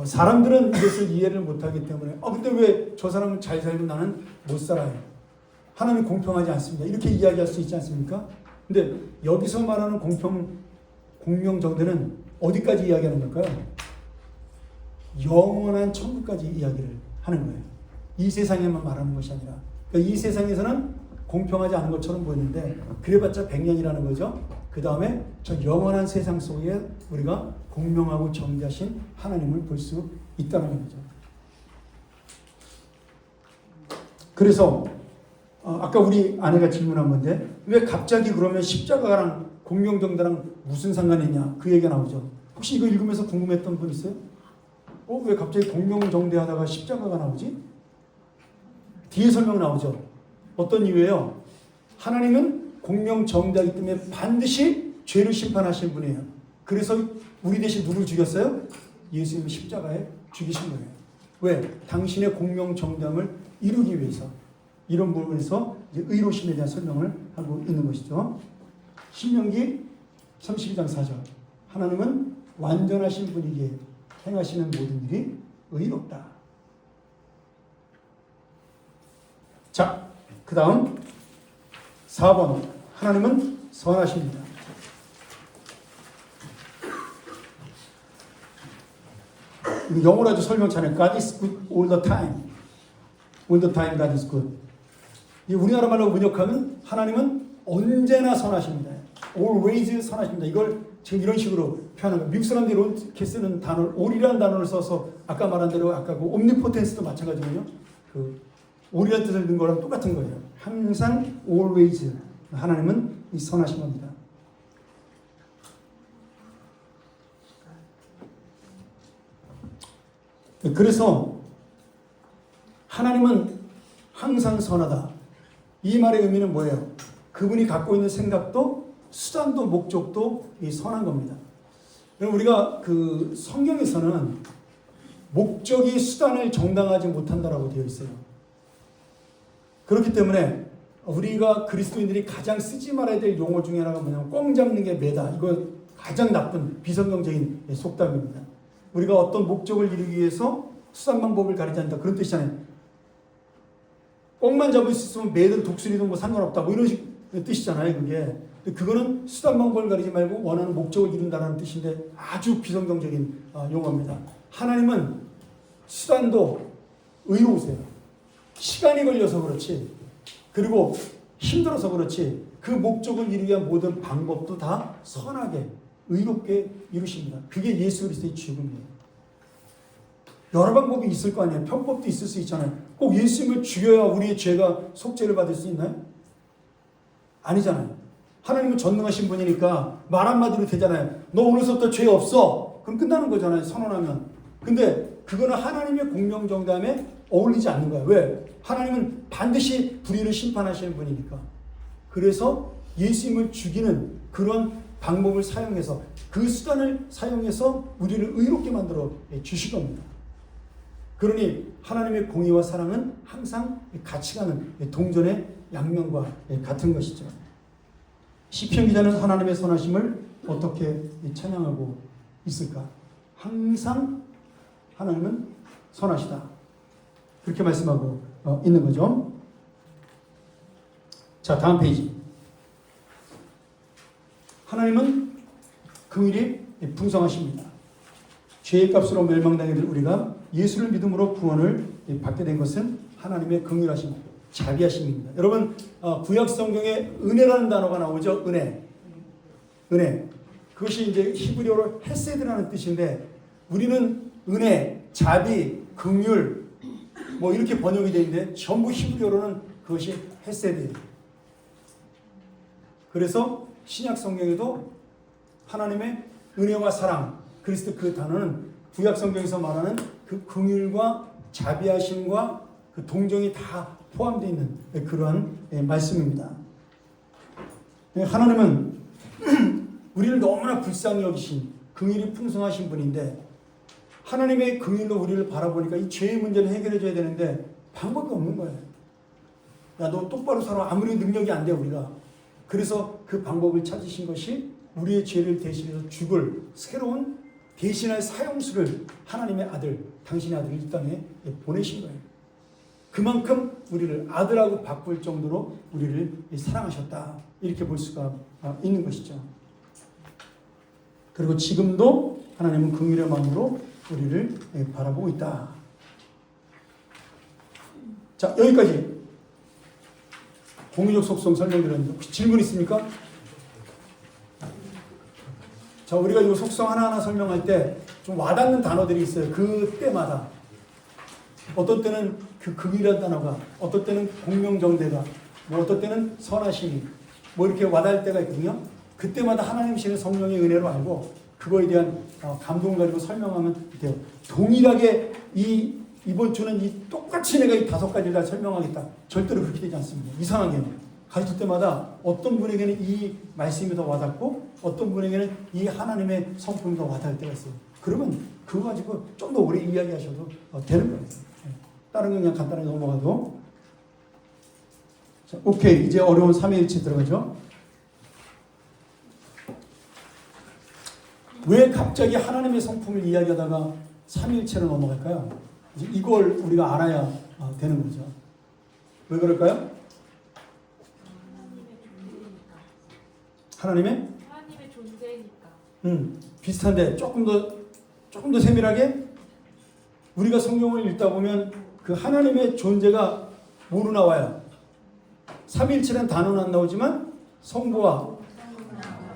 사람들은 이것을 이해를 못하기 때문에 근데 왜 저 사람은 잘 살고 나는 못 살아요? 하나님 공평하지 않습니다. 이렇게 이야기할 수 있지 않습니까? 근데 여기서 말하는 공명정대는 어디까지 이야기하는 걸까요? 영원한 천국까지 이야기를 하는 거예요. 이 세상에만 말하는 것이 아니라 그러니까 이 세상에서는 공평하지 않은 것처럼 보이는데 그래봤자 100년이라는 거죠. 그 다음에 저 영원한 세상 속에 우리가 공명하고 정대하신 하나님을 볼 수 있다는 거죠. 그래서 아까 우리 아내가 질문한 건데 왜 갑자기 그러면 십자가랑 공명정대랑 무슨 상관이 있냐 그 얘기가 나오죠. 혹시 이거 읽으면서 궁금했던 분 있어요? 왜 갑자기 공명정대하다가 십자가가 나오지? 뒤에 설명 나오죠. 어떤 이유예요? 하나님은 공명정대하기 때문에 반드시 죄를 심판하실 분이에요. 그래서 우리 대신 누굴 죽였어요? 예수님을 십자가에 죽이신 거예요. 왜? 당신의 공명정대함을 이루기 위해서. 이런 부분에서 이제 의로심에 대한 설명을 하고 있는 것이죠. 신명기 32장 4절. 하나님은 완전하신 분이기에 행하시는 모든 일이 의롭다. 자, 그 다음 4번. 하나님은 선하십니다. 영어로도 설명 잘해요. God is good all the time. All the time God is good. 우리나라 말로 번역하면 하나님은 언제나 선하십니다. Always 선하십니다. 이걸 지금 이런 식으로 표현하는 거예요. 미국 사람들이 이렇게 쓰는 단어를 all이라는 단어를 써서 아까 말한 대로 아까 그 omnipotence도 마찬가지거든요. 그 all이라는 뜻을 넣은 거랑 똑같은 거예요. 항상 always 하나님은 이 선하신 겁니다. 그래서 하나님은 항상 선하다. 이 말의 의미는 뭐예요? 그분이 갖고 있는 생각도 수단도 목적도 이 선한 겁니다. 우리가 그 성경에서는 목적이 수단을 정당하지 못한다라고 되어 있어요. 그렇기 때문에 우리가 그리스도인들이 가장 쓰지 말아야 될 용어 중에 하나가 뭐냐면 꽁 잡는 게 매다. 이거 가장 나쁜 비성경적인 속담입니다. 우리가 어떤 목적을 이루기 위해서 수단 방법을 가리지 않는다. 그런 뜻이잖아요. 꽁만 잡을 수 있으면 매든 독수리든 뭐 상관없다. 뭐 이런 뜻이잖아요. 그거는 수단 방법을 가리지 말고 원하는 목적을 이룬다는 뜻인데 아주 비성경적인 용어입니다. 하나님은 수단도 의로우세요. 시간이 걸려서 그렇지. 그리고 힘들어서 그렇지. 그 목적을 이루기 위한 모든 방법도 다 선하게 의롭게 이루십니다. 그게 예수 그리스도의 죽음이에요. 여러 방법이 있을 거 아니에요. 편법도 있을 수 있잖아요. 꼭 예수님을 죽여야 우리의 죄가 속죄를 받을 수 있나요? 아니잖아요. 하나님은 전능하신 분이니까 말 한마디로 되잖아요. 너 오늘부터 죄 없어. 그럼 끝나는 거잖아요. 선언하면. 근데 그거는 하나님의 공명정담에 어울리지 않는 거예요. 왜? 하나님은 반드시 불의를 심판하시는 분이니까. 그래서 예수님을 죽이는 그런 방법을 사용해서 그 수단을 사용해서 우리를 의롭게 만들어 주실 겁니다. 그러니 하나님의 공의와 사랑은 항상 같이 가는 동전의 양면과 같은 것이죠. 시편 기자는 하나님의 선하심을 어떻게 찬양하고 있을까? 항상 하나님은 선하시다. 그렇게 말씀하고 있는 거죠. 자, 다음 페이지. 하나님은 긍휼이 풍성하십니다. 죄의 값으로 멸망당해 들 우리가 예수를 믿음으로 구원을 받게 된 것은 하나님의 긍휼하심, 자비하심입니다. 여러분, 구약 성경에 은혜라는 단어가 나오죠. 은혜. 그것이 이제 히브리어로 헤세드라는 뜻인데 우리는 은혜, 자비, 긍휼 뭐 이렇게 번역이 되어 있는데 전부 히브리어로는 그것이 헤세드예요. 그래서 신약 성경에도 하나님의 은혜와 사랑, 그리스도 그 단어는 구약 성경에서 말하는 그 긍휼과 자비하심과 그 동정이 다 포함되어 있는 그러한 말씀입니다. 하나님은 우리를 너무나 불쌍히 여기신 긍휼이 풍성하신 분인데 하나님의 긍휼로 우리를 바라보니까 이 죄의 문제를 해결해 줘야 되는데 방법이 없는 거예요. 야, 너 똑바로 살아. 아무리 능력이 안 돼 우리가. 그래서 그 방법을 찾으신 것이 우리의 죄를 대신해서 죽을 새로운 대신할 사형수를 하나님의 아들, 당신의 아들을 이 땅에 보내신 거예요. 그만큼 우리를 아들하고 바꿀 정도로 우리를 사랑하셨다. 이렇게 볼 수가 있는 것이죠. 그리고 지금도 하나님은 긍휼의 마음으로 우리를 바라보고 있다. 자, 여기까지 공의적 속성 설명드렸는데 혹시 질문 있습니까? 자, 우리가 이 속성 하나하나 설명할 때 좀 와닿는 단어들이 있어요. 그 때마다. 어떤 때는 그 긍휼이라는 단어가, 어떤 때는 공명정대가, 뭐 어떤 때는 선하심이, 뭐 이렇게 와닿을 때가 있거든요. 그때마다 하나님이시는 성령의 은혜로 알고 그거에 대한 감동을 가지고 설명하면 돼요. 동일하게 이번 주는 똑같이 내가 이 5가지를 다 설명하겠다. 절대로 그렇게 되지 않습니다. 이상하게 가르칠 때마다 어떤 분에게는 이 말씀이 더 와닿고 어떤 분에게는 이 하나님의 성품이 더 와닿을 때가 있어요. 그러면 그거 가지고 좀 더 오래 이야기하셔도 되는 거예요. 다른 거 그냥 간단하게 넘어가도. 자, 오케이. 이제 어려운 삼위일체 들어가죠. 왜 갑자기 하나님의 성품을 이야기하다가 삼위일체로 넘어갈까요? 이걸 우리가 알아야 되는 거죠. 왜 그럴까요? 하나님의 존재니까. 비슷한데 조금 더 세밀하게 우리가 성경을 읽다 보면 그 하나님의 존재가 뭐로 나와요? 삼위일체라는 단어는 안 나오지만 성부와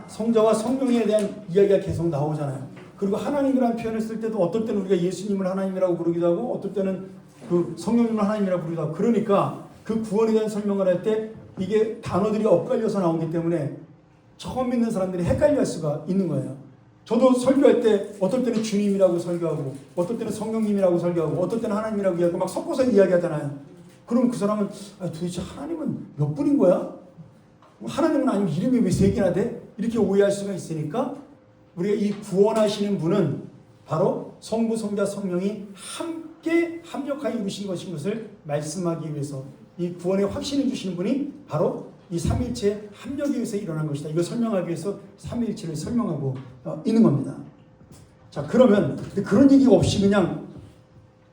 성자와 성령에 대한 이야기가 계속 나오잖아요. 그리고 하나님이라는 표현을 쓸 때도 어떨 때는 우리가 예수님을 하나님이라고 부르기도 하고 어떨 때는 그 성령님을 하나님이라고 부르기도 하고 그러니까 그 구원에 대한 설명을 할 때 이게 단어들이 엇갈려서 나오기 때문에 처음 믿는 사람들이 헷갈려 할 수가 있는 거예요. 저도 설교할 때 어떨 때는 주님이라고 설교하고 어떨 때는 성령님이라고 설교하고 어떨 때는 하나님이라고 이야기하고 막 섞어서 이야기하잖아요. 그럼 그 사람은 도대체 하나님은 몇 분인 거야? 하나님은 아니면 이름이 왜 3개나 돼? 이렇게 오해할 수가 있으니까 우리가 이 구원하시는 분은 바로 성부, 성자, 성령이 함께 합력하여 이루신 것인 것을 말씀하기 위해서 이 구원의 확신을 주시는 분이 바로 이 삼위일체의 합력에 의해서 일어난 것이다. 이걸 설명하기 위해서 삼위일체를 설명하고 있는 겁니다. 자, 그러면 그런 얘기 없이 그냥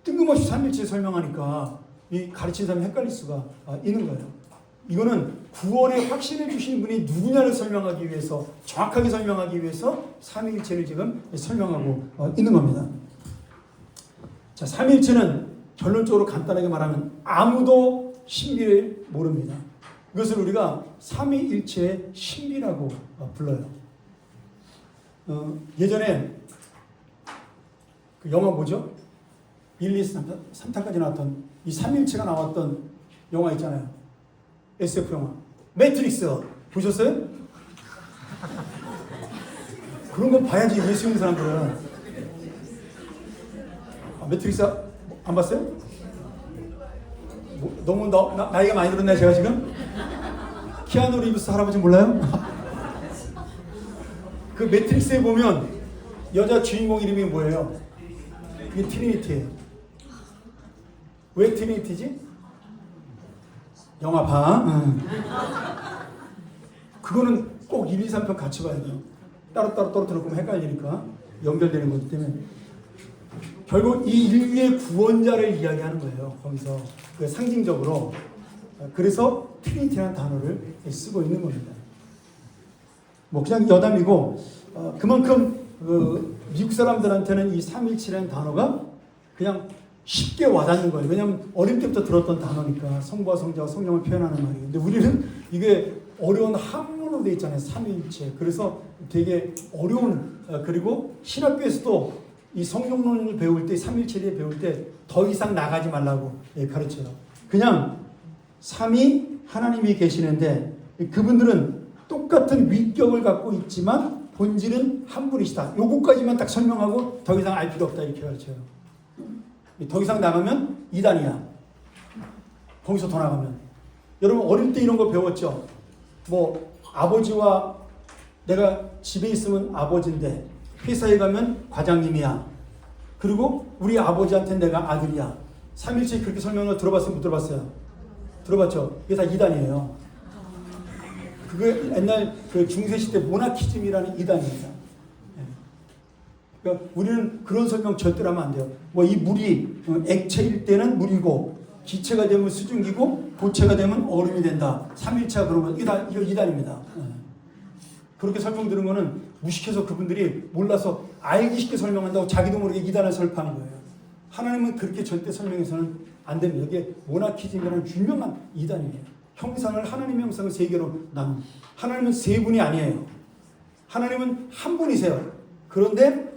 뜬금없이 삼위일체를 설명하니까 이 가르치는 사람이 헷갈릴 수가 있는 거예요. 이거는 구원의 확신을 주시는 분이 누구냐를 설명하기 위해서 정확하게 설명하기 위해서 삼위일체를 지금 설명하고 있는 겁니다. 자, 삼위일체는 결론적으로 간단하게 말하면 아무도 신비를 모릅니다. 이것을 우리가 삼위일체의 신비라고 불러요. 예전에 그 영화 뭐죠? 1, 2, 3탄까지 나왔던 이 삼위일체가 나왔던 영화 있잖아요. SF 영화. 매트릭스 보셨어요? 그런 거 봐야지 예수 있는 사람들은. 매트릭스 안 봤어요? 너무 나이가 많이 들었나요 제가 지금? 키아누 리브스 할아버지 몰라요? 그 매트릭스에 보면 여자 주인공 이름이 뭐예요? 이게 트리니티예요. 왜 트리니티지? 영화 봐. 그거는 꼭 1, 2, 3편 같이 봐야 돼요. 따로따로 들어보면 헷갈리니까 연결되는 거기 때문에 결국 이 인류의 구원자를 이야기하는 거예요. 거기서 그 상징적으로. 그래서 트리니티라는 단어를 쓰고 있는 겁니다. 뭐 그냥 여담이고 그만큼 미국 사람들한테는 이 삼일체라는 단어가 그냥 쉽게 와닿는 거예요. 왜냐하면 어릴 때부터 들었던 단어니까 성부와 성자와 성령을 표현하는 말이에요. 근데 우리는 이게 어려운 한문으로 되어 있잖아요. 삼일체. 그래서 되게 어려운 그리고 신학교에서도 이 성령론을 배울 때 삼일체를 배울 때 더 이상 나가지 말라고 가르쳐요. 그냥 삼위 하나님이 계시는데 그분들은 똑같은 위격을 갖고 있지만 본질은 한 분이시다. 요거까지만 딱 설명하고 더 이상 알 필요 없다 이렇게 가르쳐요. 더 이상 나가면 이단이야. 거기서 더 나가면. 여러분 어릴 때 이런 거 배웠죠? 뭐 아버지와 내가 집에 있으면 아버지인데 회사에 가면 과장님이야. 그리고 우리 아버지한테 내가 아들이야. 삼일체 그렇게 설명을 들어봤어요? 못 들어봤어요? 들어봤죠? 이게 다 이단이에요. 그게 옛날 그 중세시대 모나키즘이라는 이단입니다. 그러니까 우리는 그런 설명 절대로 하면 안 돼요. 뭐 이 물이 액체일 때는 물이고 기체가 되면 수증기고 고체가 되면 얼음이 된다. 삼일체가 그러면 이거 이단입니다. 그렇게 설명드는 거는 무식해서 그분들이 몰라서 알기 쉽게 설명한다고 자기도 모르게 이단을 설파하는 거예요. 하나님은 그렇게 절대 설명해서는 안 됩니다. 이게 모나키즘이라는 유명한 이단이에요. 형상을 하나님의 형상을 세 개로 나눈. 하나님은 세 분이 아니에요. 하나님은 한 분이세요. 그런데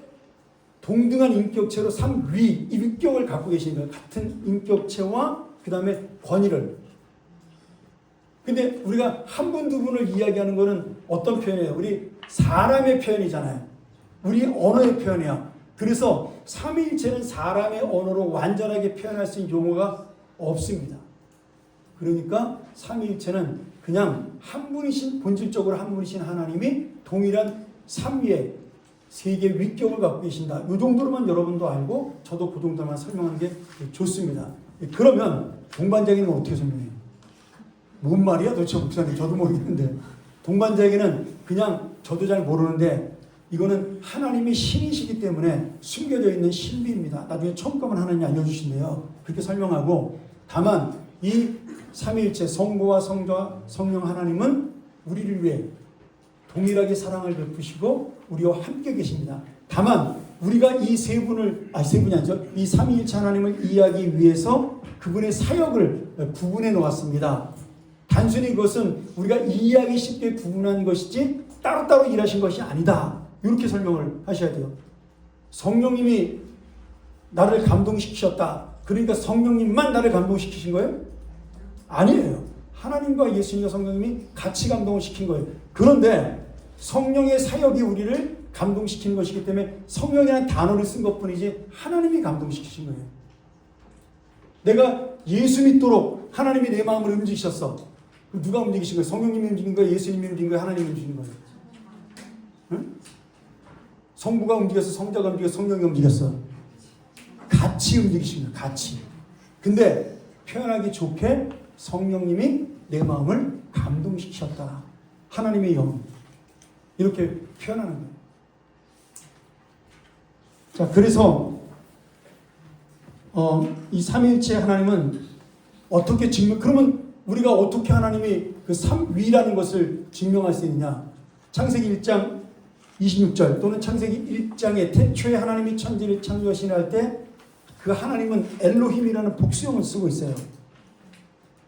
동등한 인격체로 삼위 인격을 갖고 계신 거예요. 같은 인격체와 그 다음에 권위를. 근데 우리가 한 분, 두 분을 이야기하는 거는 어떤 표현이에요? 우리 사람의 표현이잖아요. 우리 언어의 표현이야. 그래서 삼위일체는 사람의 언어로 완전하게 표현할 수 있는 용어가 없습니다. 그러니까 삼위일체는 그냥 한 분이신, 본질적으로 한 분이신 하나님이 동일한 삼위의 세계 위격을 갖고 계신다. 이 정도로만 여러분도 알고 저도 그 정도만 설명하는 게 좋습니다. 그러면 동반자기는 어떻게 설명해요? 뭔 말이야 도대체 목사님? 저도 모르겠는데. 동반자기는 그냥 저도 잘 모르는데 이거는 하나님이 신이시기 때문에 숨겨져 있는 신비입니다. 나중에 처음 가면 하나님이 알려주신대요. 그렇게 설명하고 다만 이 삼위일체 성부와 성자와 성령 하나님은 우리를 위해 동일하게 사랑을 베푸시고 우리와 함께 계십니다. 다만 우리가 이 세 분을 세 분이 아니죠. 이 삼위일체 하나님을 이해하기 위해서 그분의 사역을 구분해 놓았습니다. 단순히 그것은 우리가 이해하기 쉽게 구분한 것이지 따로따로 일하신 것이 아니다. 이렇게 설명을 하셔야 돼요. 성령님이 나를 감동시키셨다. 그러니까 성령님만 나를 감동시키신 거예요? 아니에요. 하나님과 예수님과 성령님이 같이 감동을 시킨 거예요. 그런데 성령의 사역이 우리를 감동시키는 것이기 때문에 성령이라는 단어를 쓴 것뿐이지 하나님이 감동시키신 거예요. 내가 예수 믿도록 하나님이 내 마음을 움직이셨어. 그럼 누가 움직이신 거예요? 성령님이 움직인 거예요? 예수님이 움직인 거예요? 하나님이 움직인 거예요? 응? 성부가 움직였어? 성자가 움직였어? 성령이 움직였어? 같이 움직이신 거예요. 같이. 근데 표현하기 좋게 성령님이 내 마음을 감동시키셨다. 하나님의 영. 이렇게 표현하는 거예요. 자, 그래서 이 삼위일체 하나님은 어떻게 그러면 우리가 어떻게 하나님이 그 삼위라는 것을 증명할 수 있느냐? 창세기 1장 26절 또는 창세기 1장에 태초에 하나님이 천지를 창조하시니 할 때 그 하나님은 엘로힘이라는 복수형을 쓰고 있어요.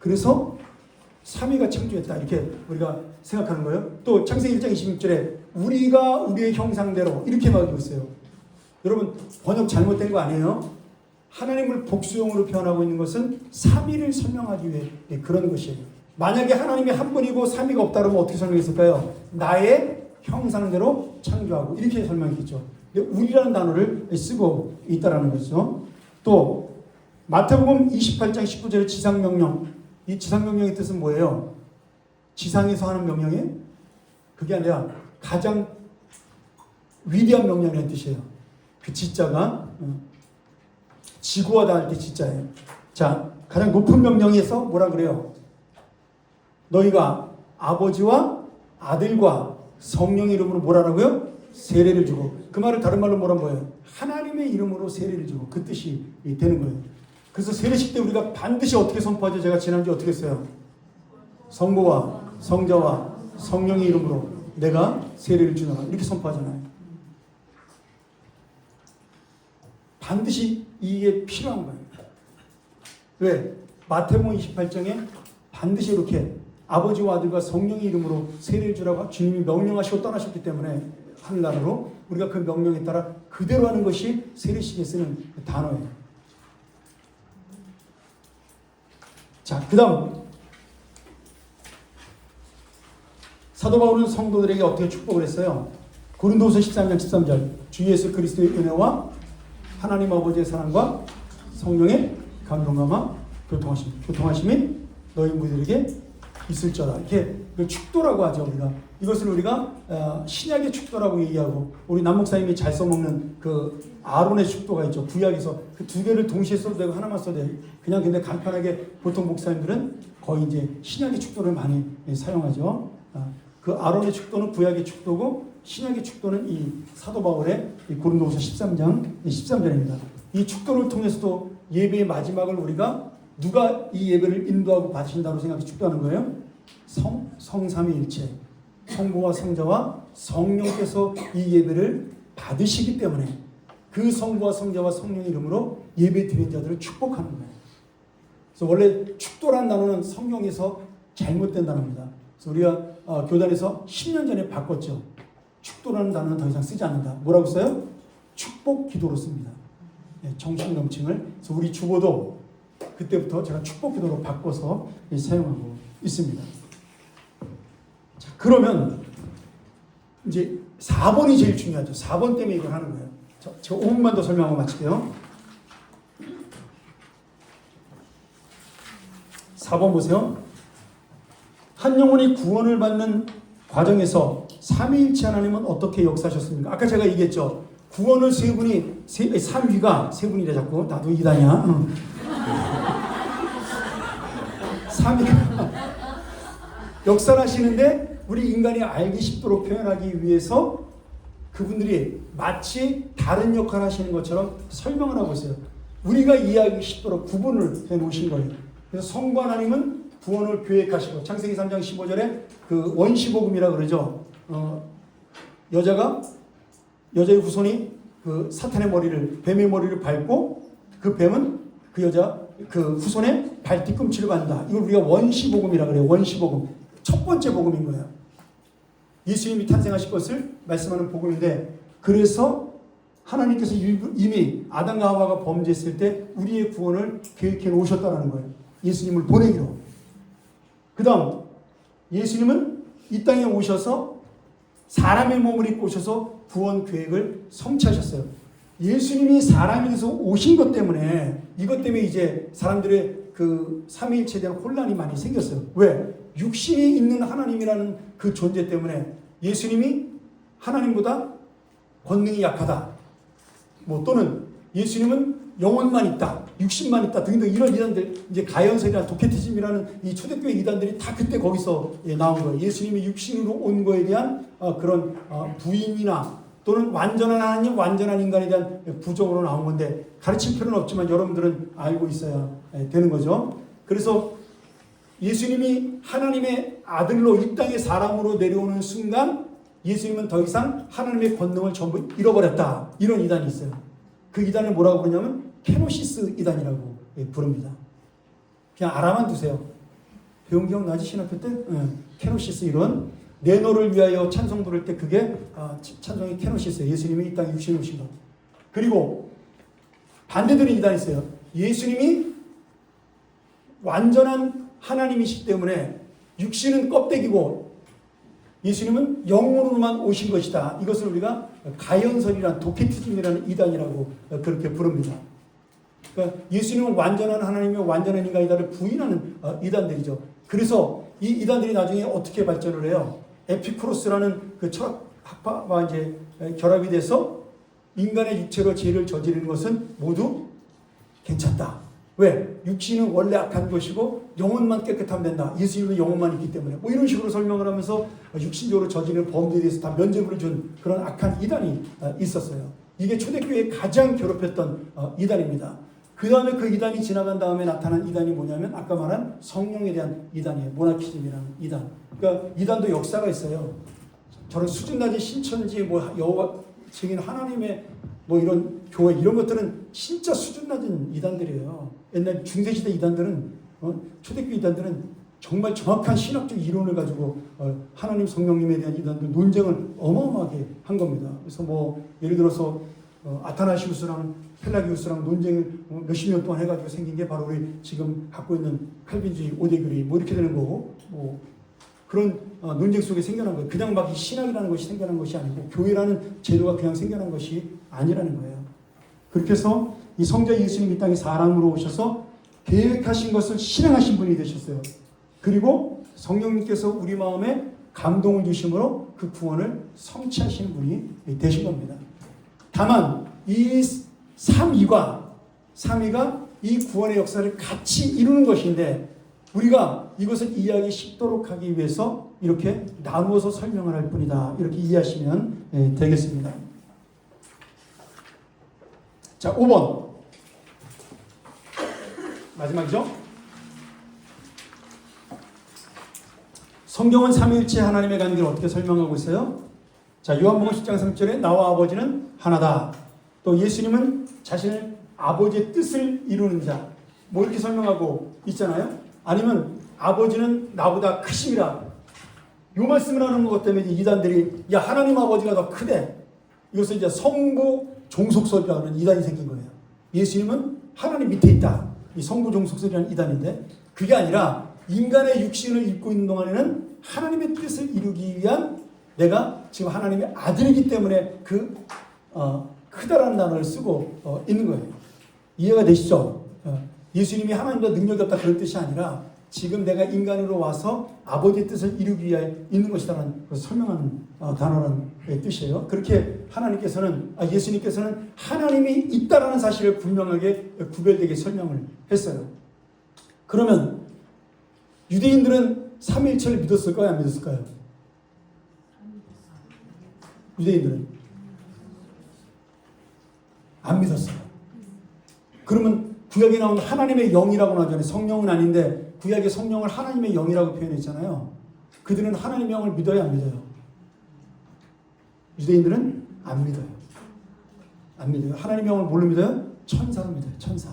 그래서 삼위가 창조했다 이렇게 우리가 생각하는 거예요. 또 창세기 1장 26절에 우리가 우리의 형상대로 이렇게 말하고 있어요. 여러분 번역 잘못된 거 아니에요? 하나님을 복수형으로 표현하고 있는 것은 삼위를 설명하기 위해 그런 것이에요. 만약에 하나님이 한 분이고 삼위가 없다 그러면 어떻게 설명했을까요? 나의 형상대로 창조하고 이렇게 설명했겠죠. 우리라는 단어를 쓰고 있다라는 거죠. 또 마태복음 28장 19절의 지상명령. 이 지상명령의 뜻은 뭐예요? 지상에서 하는 명령이에요? 그게 아니라 가장 위대한 명령이라는 뜻이에요. 그 지자가 지구하다 할 때 지자예요. 자, 가장 높은 명령에서 뭐라 그래요? 너희가 아버지와 아들과 성령의 이름으로 뭐라고요? 세례를 주고. 그 말을 다른 말로 뭐란 거예요? 하나님의 이름으로 세례를 주고. 그 뜻이 되는 거예요. 그래서 세례식 때 우리가 반드시 어떻게 선포하죠? 제가 지난주에 어떻게 했어요? 성부와 성자와 성령의 이름으로 내가 세례를 주노라. 이렇게 선포하잖아요. 반드시 이게 필요한 거예요. 왜? 마태복음 28장에 반드시 이렇게 아버지와 아들과 성령의 이름으로 세례를 주라고 주님이 명령하시고 떠나셨기 때문에 하늘나라로 우리가 그 명령에 따라 그대로 하는 것이 세례식에 쓰는 단어예요. 자, 그 다음 사도 바울은 성도들에게 어떻게 축복을 했어요? 고린도후서 13장 13절 주 예수 그리스도의 은혜와 하나님 아버지의 사랑과 성령의 감동감화 교통하심이 너희 무리들에게 있을지어다. 이렇게 축도라고 하죠. 우리가 이것을 우리가 신약의 축도라고 얘기하고 우리 남목사님이 잘 써먹는 그 아론의 축도가 있죠. 구약에서 그 두 개를 동시에 써도 되고 하나만 써도 되고 그냥 근데 간편하게 보통 목사님들은 거의 이제 신약의 축도를 많이 사용하죠. 그 아론의 축도는 구약의 축도고 신약의 축도는 이 사도 바울의 고린도후서 13장 13절입니다. 이 축도를 통해서도 예배의 마지막을 우리가 누가 이 예배를 인도하고 받으신다고 생각해 축도하는 거예요? 성삼위일체 성부와 성자와 성령께서 이 예배를 받으시기 때문에 그 성부와 성자와 성령의 이름으로 예배 드린 자들을 축복하는 거예요. 그래서 원래 축도라는 단어는 성경에서 잘못된 단어입니다. 그래서 우리가 교단에서 10년 전에 바꿨죠. 축도라는 단어는 더 이상 쓰지 않는다. 뭐라고 써요? 축복 기도로 씁니다. 정신 넘칭을. 그래서 우리 주보도 그때부터 제가 축복 기도로 바꿔서 사용하고 있습니다. 자, 그러면 이제 4번이 제일 중요하죠. 4번 때문에 이걸 하는 거예요. 제가 5분만 더 설명하고 마칠게요. 4번 보세요. 한 영혼이 구원을 받는 과정에서 삼위일체 하나님은 어떻게 역사하셨습니까? 아까 제가 얘기했죠. 구원을 세 분이, 삼위가 세 분이래 자꾸. 나도 이단이야. 삼위가 역사를 하시는데 우리 인간이 알기 쉽도록 표현하기 위해서 그분들이 마치 다른 역할을 하시는 것처럼 설명을 하고 있어요. 우리가 이해하기 쉽도록 구분을 해놓으신 거예요. 그래서 성부 하나님은 구원을 계획하시고 창세기 3장 15절에 그 원시복음이라 그러죠. 여자의 후손이 그 사탄의 머리를 뱀의 머리를 밟고 그 뱀은 그 여자 그 후손의 발 뒤꿈치를 받는다. 이걸 우리가 원시복음이라 그래요. 원시복음. 첫 번째 복음인 거예요. 예수님이 탄생하실 것을 말씀하는 복음인데 그래서 하나님께서 이미 아담과 하와가 범죄했을 때 우리의 구원을 계획해 놓으셨다는 거예요. 예수님을 보내기로. 그 다음 예수님은 이 땅에 오셔서 사람의 몸을 입고 오셔서 구원 계획을 성취하셨어요. 예수님이 사람이 돼서 오신 것 때문에 이것 때문에 이제 사람들의 그 삼위일체에 대한 혼란이 많이 생겼어요. 왜? 육신이 있는 하나님이라는 그 존재 때문에 예수님이 하나님보다 권능이 약하다. 뭐 또는 예수님은 영혼만 있다, 육신만 있다 등등 이런 이단들 이제 가연설이나 도케티즘이라는 이 초대교회 이단들이 다 그때 거기서 나온 거예요. 예수님이 육신으로 온 거에 대한 그런 부인이나 또는 완전한 하나님, 완전한 인간에 대한 부정으로 나온 건데 가르칠 필요는 없지만 여러분들은 알고 있어야 되는 거죠. 그래서 예수님이 하나님의 아들로 이 땅에 사람으로 내려오는 순간 예수님은 더 이상 하나님의 권능을 전부 잃어버렸다. 이런 이단이 있어요. 그 이단을 뭐라고 부르냐면 케노시스 이단이라고 부릅니다. 그냥 알아만 두세요. 배운 기억나지? 신학교 때? 케노시스 이론. 내 너를 위하여 찬송 부를 때 그게 찬송이 케노시스예요. 예수님이 이 땅에 육신에 오신 것. 그리고 반대되는 이단이 있어요. 예수님이 완전한 하나님이시기 때문에 육신은 껍데기고 예수님은 영혼으로만 오신 것이다. 이것을 우리가 가연설이란 도케티즘이라는 이단이라고 그렇게 부릅니다. 그러니까 예수님은 완전한 하나님이며 완전한 인간이다를 부인하는 이단들이죠. 그래서 이 이단들이 나중에 어떻게 발전을 해요? 에피쿠로스라는 그 철학 합파와 이제 결합이 돼서 인간의 육체로 죄를 저지르는 것은 모두 괜찮다. 왜? 육신은 원래 악한 것이고 영혼만 깨끗하면 된다. 예수님은 영혼만 있기 때문에. 뭐 이런 식으로 설명을 하면서 육신적으로 저지르는 범죄에 대해서 다 면죄부를 준 그런 악한 이단이 있었어요. 이게 초대교회에 가장 괴롭혔던 이단입니다. 그 다음에 그 이단이 지나간 다음에 나타난 이단이 뭐냐면 아까 말한 성령에 대한 이단이에요. 모나키즘이라는 이단. 그러니까 이단도 역사가 있어요. 저런 수준 낮은 신천지 뭐 여호와 증인 하나님의 뭐 이런 교회 이런 것들은 진짜 수준 낮은 이단들이에요. 옛날 중세시대 이단들은 초대교회 이단들은 정말 정확한 신학적 이론을 가지고 하나님 성령님에 대한 이단들 논쟁을 어마어마하게 한 겁니다. 그래서 뭐 예를 들어서 아타나시우스랑 펠라기우스랑 논쟁을 몇십 년 동안 해가지고 생긴 게 바로 우리 지금 갖고 있는 칼빈주의 오대교리 뭐 이렇게 되는 거고 뭐 그런 논쟁 속에 생겨난 거예요. 그냥 막 이 신학이라는 것이 생겨난 것이 아니고 교회라는 제도가 그냥 생겨난 것이 아니라는 거예요. 그렇게 해서 이 성자 예수님 이 땅에 사람으로 오셔서 계획하신 것을 실행하신 분이 되셨어요. 그리고 성령님께서 우리 마음에 감동을 주심으로 그 구원을 성취하시는 분이 되신 겁니다. 다만 이 삼위가 이 구원의 역사를 같이 이루는 것인데 우리가 이것을 이해하기 쉽도록 하기 위해서 이렇게 나누어서 설명을 할 뿐이다. 이렇게 이해하시면 되겠습니다. 자, 5번. 마지막이죠? 성경은 삼위일체 하나님의 관계를 어떻게 설명하고 있어요? 자, 요한복음 10장 3절에 나와 아버지는 하나다. 또 예수님은 자신을 아버지의 뜻을 이루는 자. 뭐 이렇게 설명하고 있잖아요. 아니면 아버지는 나보다 크심이라. 이 말씀을 하는 것 때문에 이단들이 야 하나님 아버지가 더 크대. 이것을 이제 성부 종속설이라는 이단이 생긴 거예요. 예수님은 하나님 밑에 있다. 이 성부 종속설이라는 이단인데 그게 아니라 인간의 육신을 입고 있는 동안에는 하나님의 뜻을 이루기 위한 내가 지금 하나님의 아들이기 때문에 크다라는 단어를 쓰고 있는 거예요. 이해가 되시죠? 예수님이 하나님보다 능력이 없다 그런 뜻이 아니라 지금 내가 인간으로 와서 아버지의 뜻을 이루기 위해 있는 것이라는 설명하는 단어라는 뜻이에요. 그렇게 예수님께서는 하나님이 있다라는 사실을 분명하게 구별되게 설명을 했어요. 그러면 유대인들은 삼위일체를 믿었을까요? 안 믿었을까요? 유대인들은 안 믿었어요. 그러면 구약에 나온 하나님의 영이라고 하잖아요. 성령은 아닌데 구약의 성령을 하나님의 영이라고 표현했잖아요. 그들은 하나님의 영을 믿어요, 안 믿어요? 유대인들은 안 믿어요. 안 믿어요. 하나님의 영을 뭘로 믿어요? 천사로 믿어요. 천사.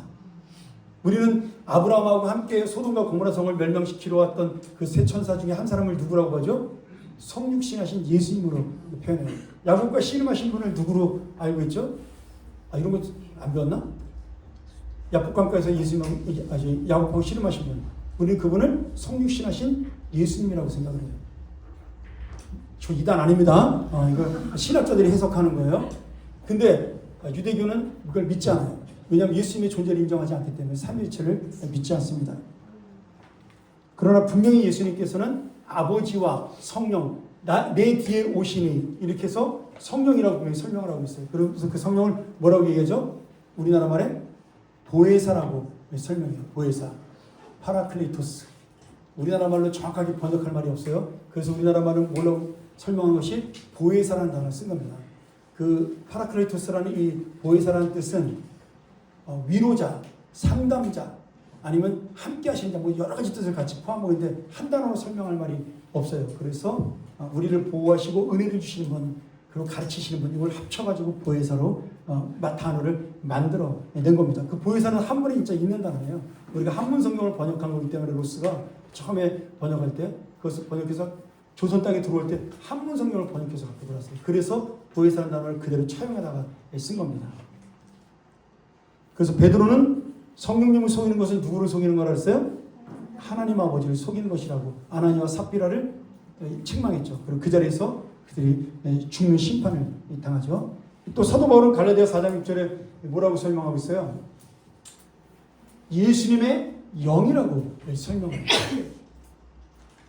우리는 아브라함하고 함께 소돔과 고모라 성을 멸망시키러 왔던 그 세 천사 중에 한 사람을 누구라고 하죠? 성육신하신 예수님으로 표현해요. 야곱과 씨름하신 분을 누구로 알고 있죠? 이런 거 안 배웠나? 야복강가에서 야곱하고 씨름하신 분. 우리는 그분을 성육신하신 예수님이라고 생각을 해요. 저 이단 아닙니다. 이거 신학자들이 해석하는 거예요. 근데 유대교는 이걸 믿지 않아요. 왜냐하면 예수님의 존재를 인정하지 않기 때문에 삼위일체를 믿지 않습니다. 그러나 분명히 예수님께서는 아버지와 성령, 내 뒤에 오시니 이렇게 해서 성령이라고 분명히 설명을 하고 있어요. 그래서 그 성령을 뭐라고 얘기하죠? 우리나라 말에 보혜사라고 설명해요. 보혜사. 파라클리토스. 우리나라 말로 정확하게 번역할 말이 없어요. 그래서 우리나라 말은 뭐라고 설명한 것이 보혜사라는 단어를 쓴 겁니다. 그 파라클리토스라는 이 보혜사라는 뜻은 위로자, 상담자, 아니면 함께 하시는 자, 뭐 여러 가지 뜻을 같이 포함하고 있는데 한 단어로 설명할 말이 없어요. 그래서 우리를 보호하시고 은혜를 주시는 분, 그리고 가르치시는 분, 이걸 합쳐가지고 보혜사로 단어를 만들어 낸 겁니다. 그 보혜사는 한 분이 진짜 있는 단어예요. 우리가 한문 성경을 번역한 거기 때문에 로스가 처음에 번역할 때 그것을 번역해서 조선 땅에 들어올 때 한문 성경을 번역해서 갖고 들어왔어요. 그래서 보혜사라는 단어를 그대로 차용하다가 쓴 겁니다. 그래서 베드로는 성령님을 속이는 것은 누구를 속이는 거라 했어요? 하나님 아버지를 속이는 것이라고 아나니와 삽비라를 책망했죠. 그리고 그 자리에서 그들이 죽는 심판을 당하죠. 또 사도 바울은 갈라디아 4장 6절에 뭐라고 설명하고 있어요? 예수님의 영이라고 설명합니다.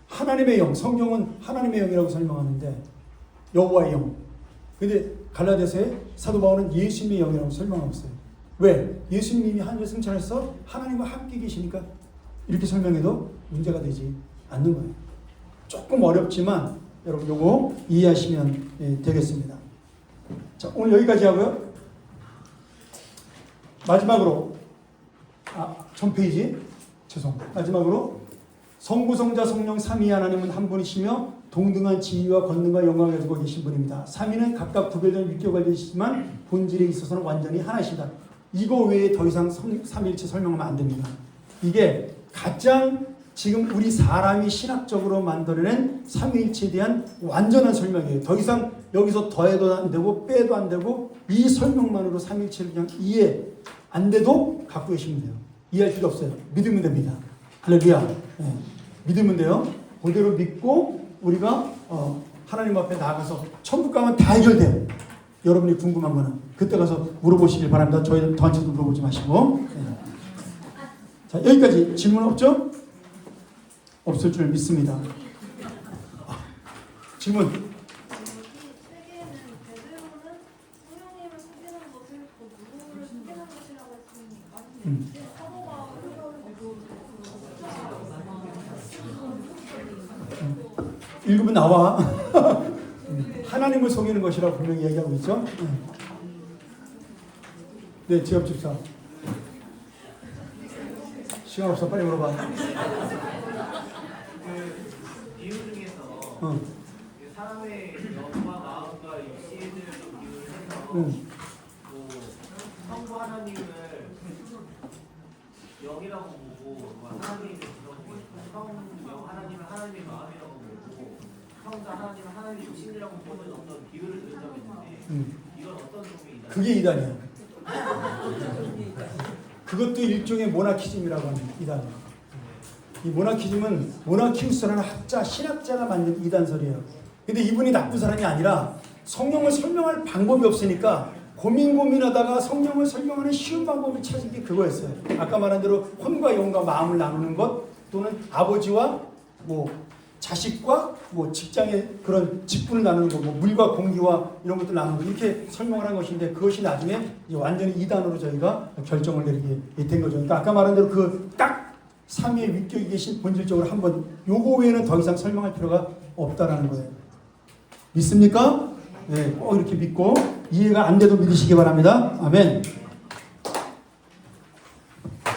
하나님의 영, 성경은 하나님의 영이라고 설명하는데 여호와의 영. 근데 갈라디아서에 사도 바울은 예수님의 영이라고 설명하고 있어요. 왜? 예수님이 하나님을 승천해서 하나님과 함께 계시니까 이렇게 설명해도 문제가 되지 않는 거예요. 조금 어렵지만 여러분 요거 이해하시면 되겠습니다. 자, 오늘 여기까지 하고요. 마지막으로 전 페이지 마지막으로 성부, 성자, 성령 삼위 하나님은 한 분이시며 동등한 지위와 권능과 영광을 가지고 계신 분입니다. 삼위는 각각 구별된 위격을 가지시지만 본질에 있어서는 완전히 하나이시다. 이거 외에 더 이상 삼위일체 설명하면 안 됩니다. 이게 가장 지금 우리 사람이 신학적으로 만들어낸 삼위일체에 대한 완전한 설명이에요. 더 이상 여기서 더해도 안 되고 빼도 안 되고 이 설명만으로 삼위일체를 그냥 이해 안 돼도 갖고 계시면 돼요. 이해할 필요 없어요. 믿으면 됩니다. 할렐루야. 네. 믿으면 돼요. 그대로 믿고 우리가 하나님 앞에 나가서 천국 가면 다 해결돼요. 여러분이 궁금한 거는 그때 가서 물어보시길 바랍니다. 저한테도 물어보지 마시고. 네. 자, 여기까지 질문 없죠? 없을 줄 믿습니다. 질문. 세계에는 베드로는 성령님을 소개하는 것을 누구를 소개하는 것이라고 했습니까? 사도가 읽으면 나와. 하나님을 속이는 것이라고 분명히 얘기하고 있죠. 네, 지엽 집사. 시간 없어, 빨리 물어봐. 그 비유 중에서 사람의 영과 마음과 육신을 비유를 해서 뭐 성부 하나님을 영이라고 보고 하나님을 성령 하나님을 하나님의 마음이라고 보고 성자 하나님을 하나님의 육신이라고 보는 어떤 비유를 들었다고 했는데 이건 어떤 종류이다? 그게 이단이야. 그것도 일종의 모나키즘이라고 하는 이단이에요. 이 모나키즘은 모나키우스라는 학자, 신학자가 만든 이단설이에요. 근데 이분이 나쁜 사람이 아니라 성령을 설명할 방법이 없으니까 고민하다가 성령을 설명하는 쉬운 방법을 찾은 게 그거였어요. 아까 말한 대로 혼과 영과 마음을 나누는 것, 또는 아버지와 자식과 직장의 그런 직분을 나누는 거, 물과 공기와 이런 것들 나누는 거, 이렇게 설명을 한 것인데 그것이 나중에 이제 완전히 이단으로 저희가 결정을 내리게 된 거죠. 그러니까 아까 말한 대로 그 딱 삼위의 위격이 계신 본질적으로 한번 요거 외에는 더 이상 설명할 필요가 없다라는 거예요. 믿습니까? 네, 꼭 이렇게 믿고 이해가 안 돼도 믿으시기 바랍니다. 아멘.